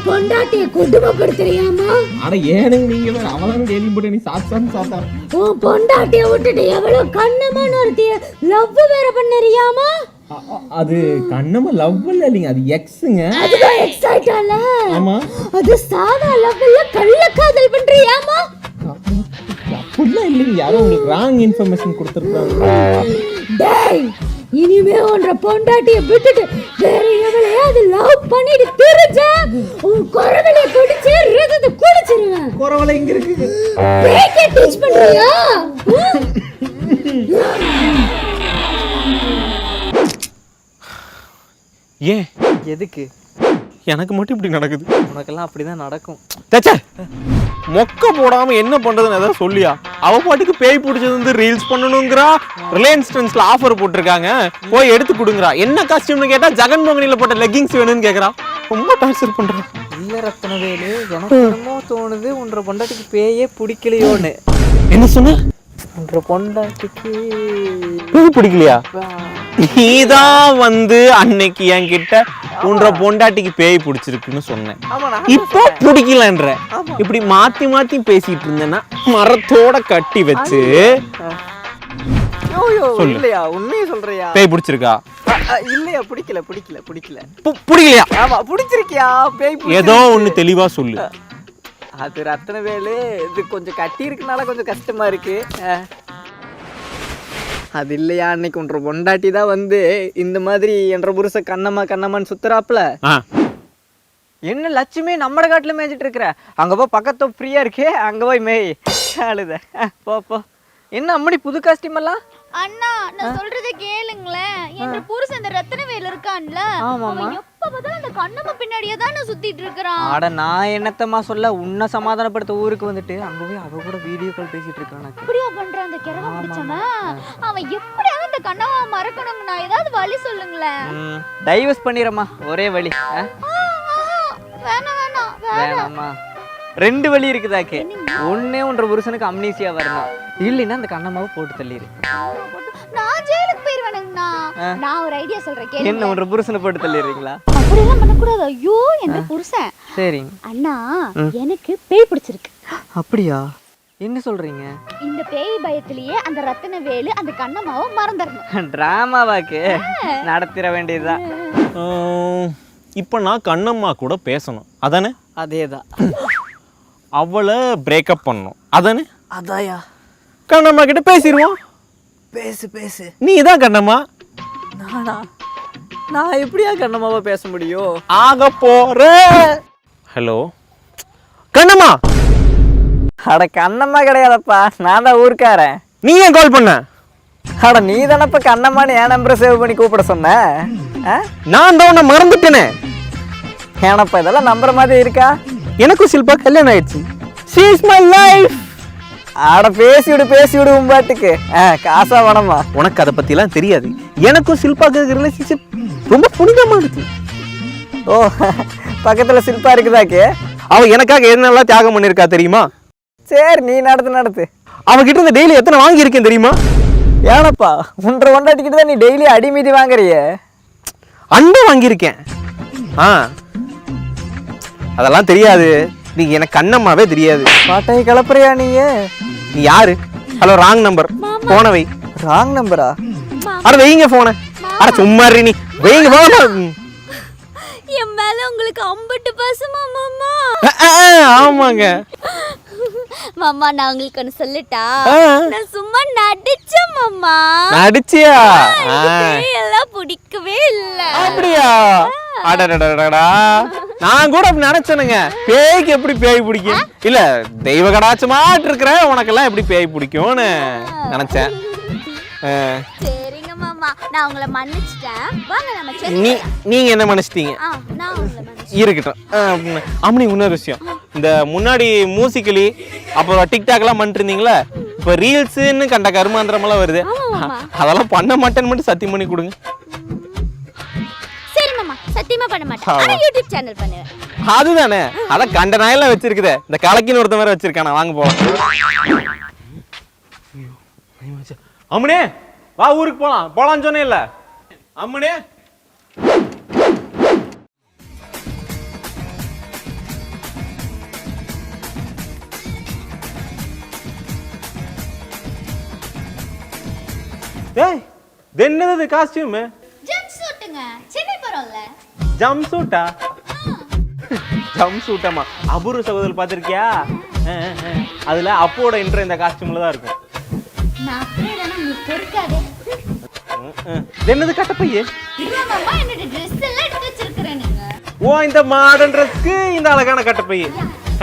பொண்டாட்டிய கொடுமைப்படுத்துறியாமா? அட ஏனுங்க நீங்க வேற, அவளான டெய்லி போட்டு நீ சாத்தா உன் பொண்டாட்டிய விட்டுட்டு எவ்வளவு கண்ணமான ஒருத்திய லவ் வேற பண்ணறியாமா? அது கண்ணமா லவ் இல்லைங்க, அது எக்ஸுங்க. அதுதான் எக்ஸ் ஆயிட்டால. ஆமா, அது சாதா லவ் இல்ல, கள்ளக்காதல் பண்றியாமா? அப்படிலாம் இல்லைங்க, யாரோ உங்களுக்கு ராங் இன்ஃபர்மேஷன் கொடுத்துருக்காங்க. டேய் இனிமே உன்ற பொண்டாட்டிய விட்டுட்டு வேற எவளையாவது லவ் பண்ணிட்டு தெரிஞ்ச உன் குறவளைய கடிச்சு ரத்தத்தை குடிச்சிருவேன். குறவலை இங்க இருக்கு. பேக்கே டீச் பண்றியா? ஏன் எதுக்கு? எனக்கு மட்டும் இப்படி நடக்குது? உனக்கெல்லாம் அப்படிதான் நடக்கும். தச்சா மொக்க போடாம என்ன பண்றதுன்னு ஏதாவது சொல்லியா? அவ பாட்டுக்கு பேய் பிடிச்சது வந்து ரீல்ஸ் பண்ணணுங்கிறா. ரிலையன்ஸ் ட்ரெண்ட்ஸ்ல ஆஃபர் போட்டிருக்காங்க, போய் எடுத்து கொடுங்கறா. என்ன காஸ்டியூம்னு கேட்டா ஜெகன் மோகனில போட்ட லெகிங்ஸ் வேணும்னு கேக்குறா. ரொம்ப டார்ச்சர் பண்றா. இல்ல ரத்னவேலு, எனக்கு என்னமோ தோணுது உன்ற பொண்டாட்டிக்கு பேயே பிடிக்கலையோன்னு. என்ன சொன்ன? உன்ற பொண்டாட்டிக்கு பேய் பிடிக்கலையா? நீதான் வந்து அன்னைக்கு என்கிட்ட உன்ற பொண்டாட்டிக்கு பேய் பிடிச்சிருக்குன்னு சொன்னேன். இப்போ பிடிக்கலன்ற. இப்படி மாத்தி மாத்தி பேசிட்டு இருந்தேன்னா மரத்தோட கட்டி வச்சு இல்லையா? உண்மையை சொல்றியா? பேய் பிடிச்சிருக்கா? இல்லையா? பிடிக்கல பிடிக்கல பிடிக்கல. பிடிக்கலையா? ஆமா பிடிச்சிருக்கியா? பேய் ஏதோ ஒண்ணு தெளிவா சொல்லு. அது ரத்னவேலு, இது கொஞ்சம் கட்டி இருக்கனால கொஞ்சம் கஷ்டமா இருக்கு. அது இல்லையா, அன்னைக்கு உன்ற பொண்டாட்டி தான் வந்து இந்த மாதிரி என்ற புருஷ கண்ணம்மா கண்ணம்மான்னு சுத்துறாப்புல. என்ன லட்சுமி நம்மட காட்டுல மேய்ச்சிட்டு இருக்கிற? அங்க போ, பக்கத்து ஃப்ரீயா இருக்கே, அங்க போய் மேய். அழுத போ போ. என்ன அம்மடி புது காஸ்டியூம் எல்லாம்? அண்ணா நான் சொல்றதை கேளுங்களேன். என்ற புருஷன் இந்த ரத்னவேல் இருக்கான்ல, அவன் எப்ப பார்த்தாலும் அந்த கண்ணம்மா பின்னாடியே தான் சுத்திட்டு இருக்கான். அட நான் என்னத்தம்மா சொல்ல, உன்னை சமாதானப்படுத்த ஊருக்கு வந்துட்டு அங்க போய் அவ கூட வீடியோ கால் பேசிட்டு இருக்கான். அப்படியே பண்றான் அந்த கிழவ பிடிச்சவன். அவன் எப்படியாவது அந்த கண்ணம்மா மறக்கணும்னா ஏதாவது வழி சொல்லுங்களேன். டைவர்ஸ் பண்ணிரமா, ஒரே வழி. வேணாம் வேணாம் வேணாமா, ரெண்டு வழி இருக்குதாக்கே. ஒன்னே ஒன்ற புருஷனுக்கு அம்னீசியா வரணும், இல்லைன்னா அந்த கண்ணம்மாவை போட்டு தள்ளிடு. நான் ஜெயிலுக்கு போயிருவேனுங்கண்ணா. நான் ஒரு ஐடியா சொல்றேன் கேளுங்க. என்ன ஒன்ற புருஷனை போட்டு தள்ளிடுறீங்களா? அப்படியெல்லாம் பண்ணக்கூடாது. ஐயோ என்ற புருஷன். சரிங்க அண்ணா, எனக்கு பேய் பிடிச்சிருக்கு. அப்படியா? என்ன சொல்றீங்க? இந்த பேய் பயத்திலேயே அந்த ரத்னவேலு அந்த கண்ணம்மாவை மறந்துடணும். டிராமாவாக்கு நடத்திட வேண்டியதுதான். இப்போ நான் கண்ணம்மா கூட பேசணும் அதானே? அதேதான். அவளை பிரேக்கப் பண்ணணும் அதானே? அதாயா? கண்ணம்மா கிட்ட பேசிடுவோம். பேசு பேசு. நீ தான் கண்ணம்மா. நானா? நான் எப்படியா கண்ணம்மாவை பேச முடியும்? ஆக போற. ஹலோ கண்ணம்மா. அட கண்ணம்மா கிடையாதப்பா, நான் தான் ஊருக்காரன். நீ ஏன் கால் பண்ண? அட நீ தானப்ப கண்ணம்மான்னு என் நம்பரை சேவ் பண்ணி கூப்பிட சொன்ன. நான் தான் உன்னை மறந்துட்டேனே. ஏனப்பா இதெல்லாம் நம்புற மாதிரி இருக்கா? எனக்கும் சில்பா கல்யாணம் ஆயிடுச்சு. She is my life. ஆட பேசி விடு உம்பாட்டுக்கு. காசா வேணாமா? உனக்கு அதை பத்திலாம் தெரியாது. எனக்கும் சில்பாக்கு ரிலேஷன்ஷிப் ரொம்ப புனிதமானது. ஓ, பக்கத்துல சில்பா இருக்குதாக்கு? அவ எனக்காக என்னெல்லாம் தியாகம் பண்ணிருக்கா தெரியுமா? சரி நீ நடத்து. அவகிட்ட இருந்து டெய்லி எத்தனை வாங்கியிருக்கேன் தெரியுமா? ஏனப்பா உன்ற கொண்டாட்டிக்கிட்டு தான் நீ டெய்லி அடிமீதி வாங்குறிய? அண்டை வாங்கியிருக்கேன். அதெல்லாம் தெரியாது. நீ எனக்கு கண்ணம்மாவே தெரியாது. பாட்டையை கிளப்புறியா நீ? நீ யாரு? Hello, wrong number. போன வை. ராங் நம்பரா? அட வைங்க போன. அட சும்மா நீ வைங்க போன. என் மேல உங்களுக்கு அம்பட்டு பாசமா மாமா? ஆமாங்க மாமா, நான் உங்களுக்கு ஒன்று சொல்லட்டா? நான் சும்மா நடிச்சேன் மாமா. நடிச்சியா? எல்லாம் பிடிக்கவே இல்ல. அப்படியா? அடடடடடா, நான் கூட அப்படி நினைச்சேனுங்க. பேய்க்கு எப்படி பேய் பிடிக்கும்? இல்ல தெய்வ கடாட்சமாட்டு இருக்கிற உனக்கெல்லாம் எப்படி பேய் பிடிக்கும்னு நினைச்சேன். சரிங்க மாமா, நான் உங்களை மன்னிச்சிட்டேன். வாங்க நம்ம நீங்க என்ன மன்னிச்சிட்டீங்க? நான் உங்களை மன்னிச்சிட்டேன். இருக்கட்டும். அம்மனி, இன்னொரு விஷயம். இந்த முன்னாடி மூசிக்கலி அப்புறம் டிக்டாக் எல்லாம் பண்ணிட்டு இருந்தீங்களா? இப்போ ரீல்ஸ்ன்னு கண்ட கருமாந்திரமெல்லாம் வருது. அதெல்லாம் பண்ண மாட்டேன்னு மட்டும் சத்தியம் பண்ணி கொடுங்க. சரி மாமா, சத்தியமா பண்ண மாட்டேன். ஆனா யூடியூப் சேனல் பண்ணுவேன். அதுதானே, அதான் கண்ட நாயெல்லாம் வச்சிருக்குதே. இந்த கலக்கின்னு ஒருத்த மாதிரி வச்சிருக்கானா? வாங்க போலாம். அம்மனே வா, ஊருக்கு போலாம்னு சொன்னே இல்ல? அம்மனே ஏய், என்னது காஸ்டியூம்? ஜம்ப் சூட்டுங்க. சென்னை போறோம்ல. ஜம்ப் சூட்டா? ஜம்ப் சூட்டாமா? அபூர்வ சகோதரர் பாத்திருக்கியா? அதுல அப்போட இன்ட்ரோ இந்த காஸ்டியூம்ல தான் இருக்கும். நான் அப்படியே உங்களுக்கு பொறுக்காதே. என்னது கட்டப்பையே? மாமா என்னோட ட்ரெஸ் எல்லாம் எடுத்து வச்சிருக்கேன் நீங்க. ஓ இந்த மாடர்ன் ட்ரெஸ்க்கு இந்த அழகான கட்டப்பையே.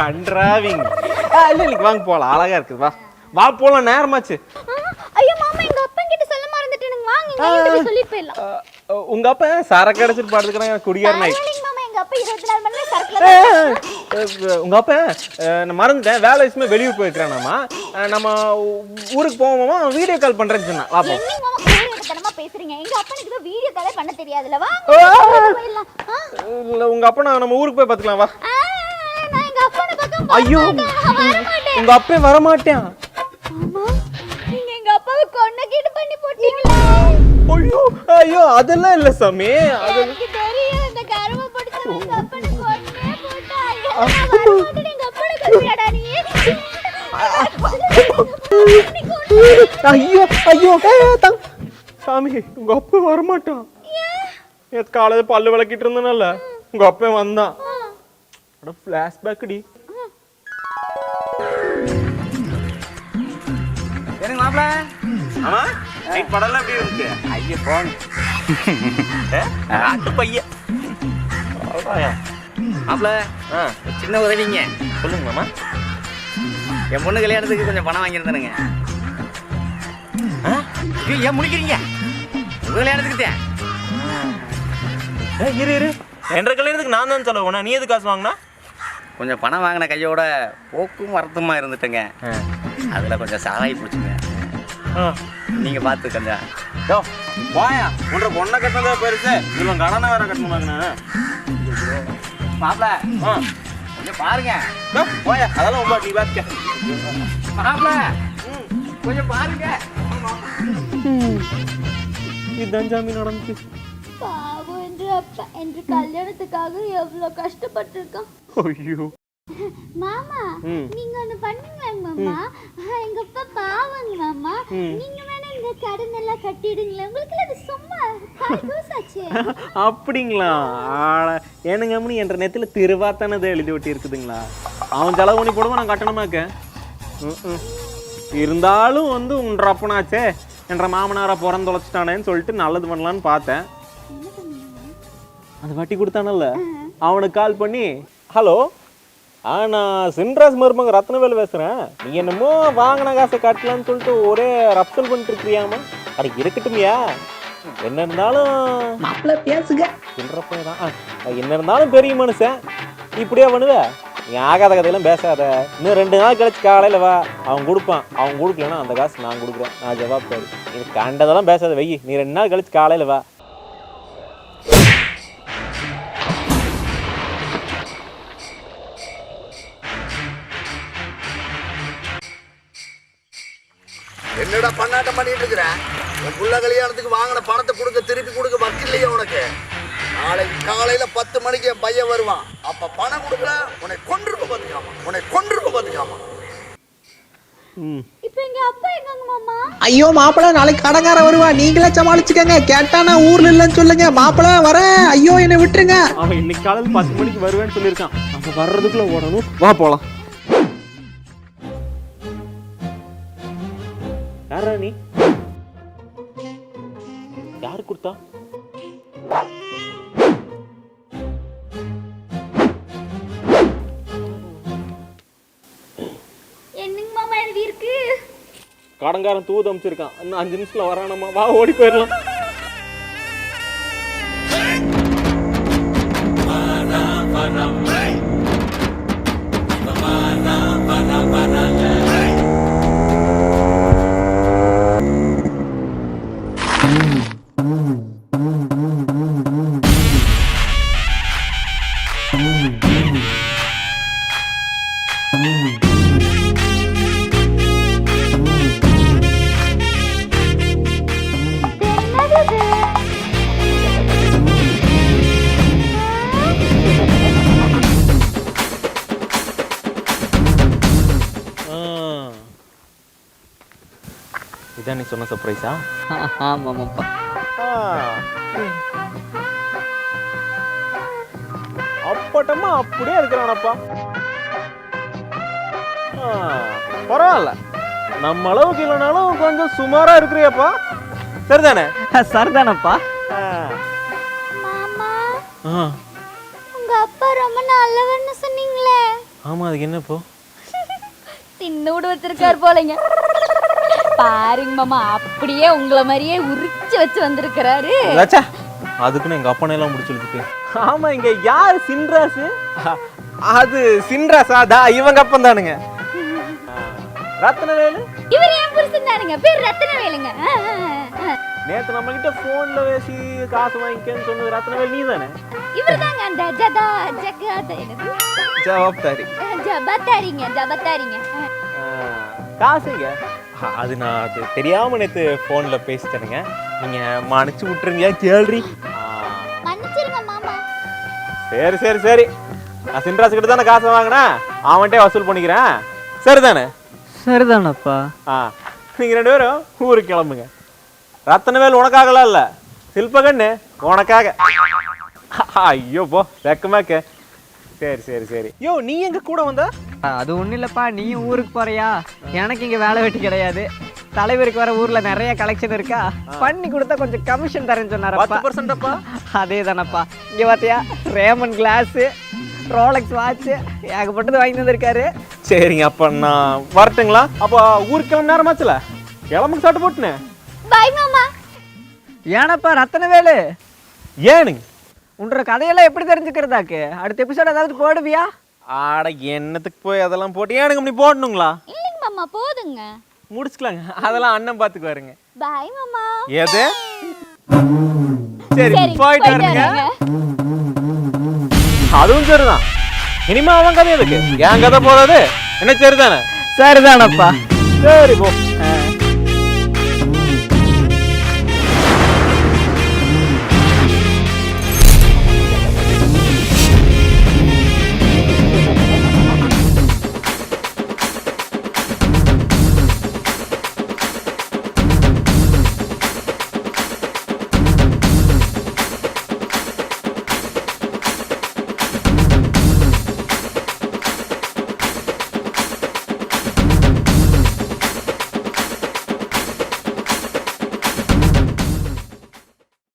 கண்ட்ராவிங். இல்ல இல்ல வாங்க போலாம், அழகா இருக்குது. வா வா போலாம், நேரமாச்சு. ஐயோ மாமா எங்க அப்பா கிட்ட சொல்ல மறந்துட்டேனுங்க. வாங்க இங்க சொல்லிட்டு போயிடலாம். உங்க அப்பா சரக்கு அடிச்சிட்டு பாடுறதுக்கு குடியார் நாய். மாமா எங்க அப்பா 24 மணி நேரம் சரக்குல. உங்க அப்பா நான் மறந்துட்டேன், வேலை விஷயமா வெளியூர் போயிருக்கானாமா. நம்ம ஊருக்கு போவோமா, வீடியோ கால் பண்றேன்னு சொன்னா. வா போ. என்ன மாமா கோரியத்தனமா பேசுறீங்க? எங்க அப்பனுக்கு தான் வீடியோ காலே பண்ண தெரியாதுல. வா போயிடலாம். இல்ல உங்க அப்பா நம்ம ஊருக்கு போய் பாத்துக்கலாம். வா. நான் எங்க அப்பனை பக்கம் ஐயோ உங்க அப்பா வர மாட்டேன். மாமா நீங்க எங்க அப்பாவை கொன்னகீடு பண்ணி போட்டீங்களா? ஐயோ ஐயோ அதெல்லாம் இல்ல சாமி. எனக்கு தெரியும் இந்த கர்ம பிடிச்ச எங்க அப்பனை கொன்னே போட்டா. நான் வர மாட்டேன். எங்க அப்பனை கொல்லுடா நீ. ஐயோ ஐயோ சாமி உங்க அப்பா வரமாட்டான். நேற்று காலையில பல்லு விளக்கிட்டு இருந்தனால உங்க அப்பா வந்தான். பிளாஷ்பேக் டி. எனக்கு மாப்பிள ஆமா நைட் படம்லாம் எப்படி இருக்கு? ஐயோ போன் பையன் மாப்பிள சின்ன உதவிங்க. சொல்லுங்க மாமா. என் பொண்ணு கல்யாணத்துக்கு கொஞ்சம் பணம் வாங்கியிருந்தேனுங்க. ஏன் முடிக்கிறீங்க? உங்க கல்யாணத்துக்கு தான். இரு இரு என்ற கல்யாணத்துக்கு நான் தான் செலவு பண்ணேன். நீ எது காசு வாங்கினா? கொஞ்சம் பணம் வாங்கின கையோட போக்கும் வருத்தமா இருந்துட்டேங்க. அதுல கொஞ்சம் சாராய் பிடிச்சுங்க. நீங்க பார்த்து கொஞ்சம் வாயா உன்ற பொண்ணை கட்டினதா பெருசு, இவன் கடனை வேற கட்டணுமாங்கண்ணா. மாப்பிள கொஞ்சம் பாருங்க. வாயா அதெல்லாம் உங்க நீ பார்க்க. மாப்பிள கொஞ்சம் பாருங்க. இதுதான் ஜாமீன் நடந்துச்சு. பாவம் என்று அப்பா என்று கல்யாணத்துக்காக எவ்வளவு கஷ்டப்பட்டிருக்கான். ஐயோ மாமா நீங்க ஒண்ணு பண்ணுங்களேங்க மாமா. எங்க அப்பா பாவங்க மாமா. நீங்க வேணா இந்த கடன் எல்லாம் கட்டிடுங்களேன். உங்களுக்கு அது சும்மா காசாச்சு. அப்படிங்களா? ஏனுங்கம்னு என்ற நேரத்துல திருவாத்தானதை எழுதி ஒட்டி இருக்குதுங்களா? அவன் செலவு பண்ணி போடுவோம், நான் கட்டணமாக்க. இருந்தாலும் வந்து உன்ற அப்பனாச்சே என்ற மாமனாரை பிறந்து தொலைச்சிட்டானேன்னு சொல்லிட்டு நல்லது பண்ணலான்னு பார்த்தேன். அந்த வட்டி கொடுத்தானல்ல, அவனுக்கு கால் பண்ணி ஹலோ நான் சின்ராஜ் மருமக ரத்னவேல் பேசுகிறேன், நீ என்னமோ வாங்கின காசை கட்டலான்னு சொல்லிட்டு ஒரே ரப்சல் பண்ணிட்டு இருக்கிறியாமா. அது இருக்கட்டும்யா, என்ன இருந்தாலும் மாப்பிள்ள பேசுங்க. சின்றப்பே தான். என்ன இருந்தாலும் பெரிய மனுஷன் இப்படியா பண்ணுவ? நீ ஆகாத கதையெல்லாம் பேசாத. இன்னும் 2 நாள் கழிச்சு காலையில் வா, அவன் கொடுப்பான். அவன் கொடுக்கலன்னா அந்த காசு நான் கொடுக்குறேன், நான் ஜவாப்தாரி. நீ கண்டதெல்லாம் பேசாத வை. நீ 2 நாள் கழிச்சு காலையில் வா. என்னடா பண்ணாட்டம் பண்ணிட்டு இருக்கிற? உன் புள்ள கல்யாணத்துக்கு வாங்கின பணத்தை கொடுக்க திருப்பி கொடுக்க வக்கில்லையே உனக்கு. நாளைக்கு காலையில 10 மணிக்கு என் பையன் வருவான். அப்ப பணம் கொடுக்கல உன்னை கொன்றுக்க பாத்துக்காமா, உன்னை கொன்றுக்க பாத்துக்காமா. இப்போ எங்க அப்பா எங்கங்க மாமா? ஐயோ மாப்பிள்ள நாளைக்கு கடங்கார வருவா, நீங்களே சமாளிச்சுக்கங்க. கேட்டா நான் ஊர்ல இல்லைன்னு சொல்லுங்க. மாப்பிள்ள வரேன், ஐயோ என்னை விட்டுருங்க. அவன் இன்னைக்கு காலையில் 10 மணிக்கு வருவேன்னு சொல்லியிருக்கான். அவன் வர்றதுக்குள்ள ஓடணும். வா போலாம். யாரா நீ? யாரு கொடுத்தா? என்னங்க மாமா எழுதி இருக்கு? கடங்காரன் தூது அமைச்சிருக்கான். இன்னும் 5 நிமிஷத்துல வரானம்மா. வா ஓடி போயிடலாம். இதான் நீ சொன்ன சர்ப்ரைஸா? ஆமாமாப்பா. அப்பட்டமா அப்படியே இருக்கிறானப்பா. பரவாயில்ல, நம்ம அளவுக்கு இல்லைனாலும் கொஞ்சம் சுமாரா இருக்கிறியப்பா. சரிதானே? சரிதானப்பா. மாமா ஆ உங்க அப்பா ரொம்ப நல்லவன்னு சொன்னீங்களே, ஆமாம், அதுக்கு என்ன இப்போ? தின்னோடு வச்சிருக்காரு போலங்க. பாருங்க மாமா, அப்படியே உங்களை மாதிரியே உரிச்சு வச்சு வந்திருக்கிறாரு. ராச்சா, அதுக்குன்னு எங்கள் அப்பனையெல்லாம் முடிச்சுட்டு. ஆமா, இங்க யார் சின்ராசு? அது சின்ராசா? இவங்க அப்பன் தானுங்க. ரத்னவேலு இவர் ஏன் புருஷன் தானுங்க, பேர் ரத்னவேலுங்க. நேத்து நம்ம கிட்ட போன்ல பேசி காசு வாங்கிக்கன்னு சொன்னது ரத்னவேல் நீ தானே? இவர் தாங்க அந்த ஜபத்தாரிங்க. காசுங்க அது நான் அது தெரியாம நேத்து போன்ல பேசிட்டேனுங்க. நீங்க மன்னிச்சு விட்டுருங்க கேள்றி. மன்னிச்சிருங்க மாமா. சரி சரி சரி, நான் சின்ராசு கிட்ட தானே காசை வாங்கினா, அவன்கிட்டே வசூல் பண்ணிக்கிறேன். சரிதானே? சரிதானப்பா. நீங்க 2 பேரும் ஊருக்கு கிளம்புங்க. ரத்தனவேல் உனக்காகலாம் இல்ல, சில்பகண்ணு உனக்காக. ஐயோ போ வெக்கமாக்க. சரி சரி சரி. யோ, நீ எங்க கூட வந்த? அது ஒன்றும் இல்லைப்பா, நீயும் ஊருக்கு போறியா? எனக்கு இங்கே வேலை வெட்டி கிடையாது. தலைவருக்கு வர ஊரில் நிறைய கலெக்ஷன் இருக்கா, பண்ணி கொடுத்தா கொஞ்சம் கமிஷன் தரேன்னு சொன்னாரப்பா. 10%. அதே தானப்பா. இங்கே பார்த்தியா, ரேமன் கிளாஸு, ரோலக்ஸ் வாட்சு, ஏகப்பட்டது வாங்கி வந்திருக்காரு. சரிங்க, அப்போ நான் வரட்டுங்களா? அப்போ ஊருக்கு கிளம்ப நேரமாச்சுல, கிளம்புக்கு சாப்பிட்டு போட்டுனே. பாய் மாமா. ஏனப்பா ரத்தனவேலு, ஏனுங்க உன்ற கதையெல்லாம் எப்படி தெரிஞ்சுக்கிறதாக்கு? அடுத்த எபிசோட் ஏதாவது போடுவியா? ஆட என்னத்துக்கு போய் அதெல்லாம் போட்டு ஏனுங்க இப்படி போடணுங்களா? இல்லைங்க மாமா, போதுங்க, முடிச்சுக்கலாங்க. அதெல்லாம் அண்ணன் பார்த்துக்குவாருங்க. பாய் மாமா. எது? சரி போயிட்டு வரணுங்க. அதுவும் சரிதான். இனிமே அவன் கதை எதுக்கு, என் கதை போதாது என்ன? சரிதானே? சரிதானப்பா. சரி போ.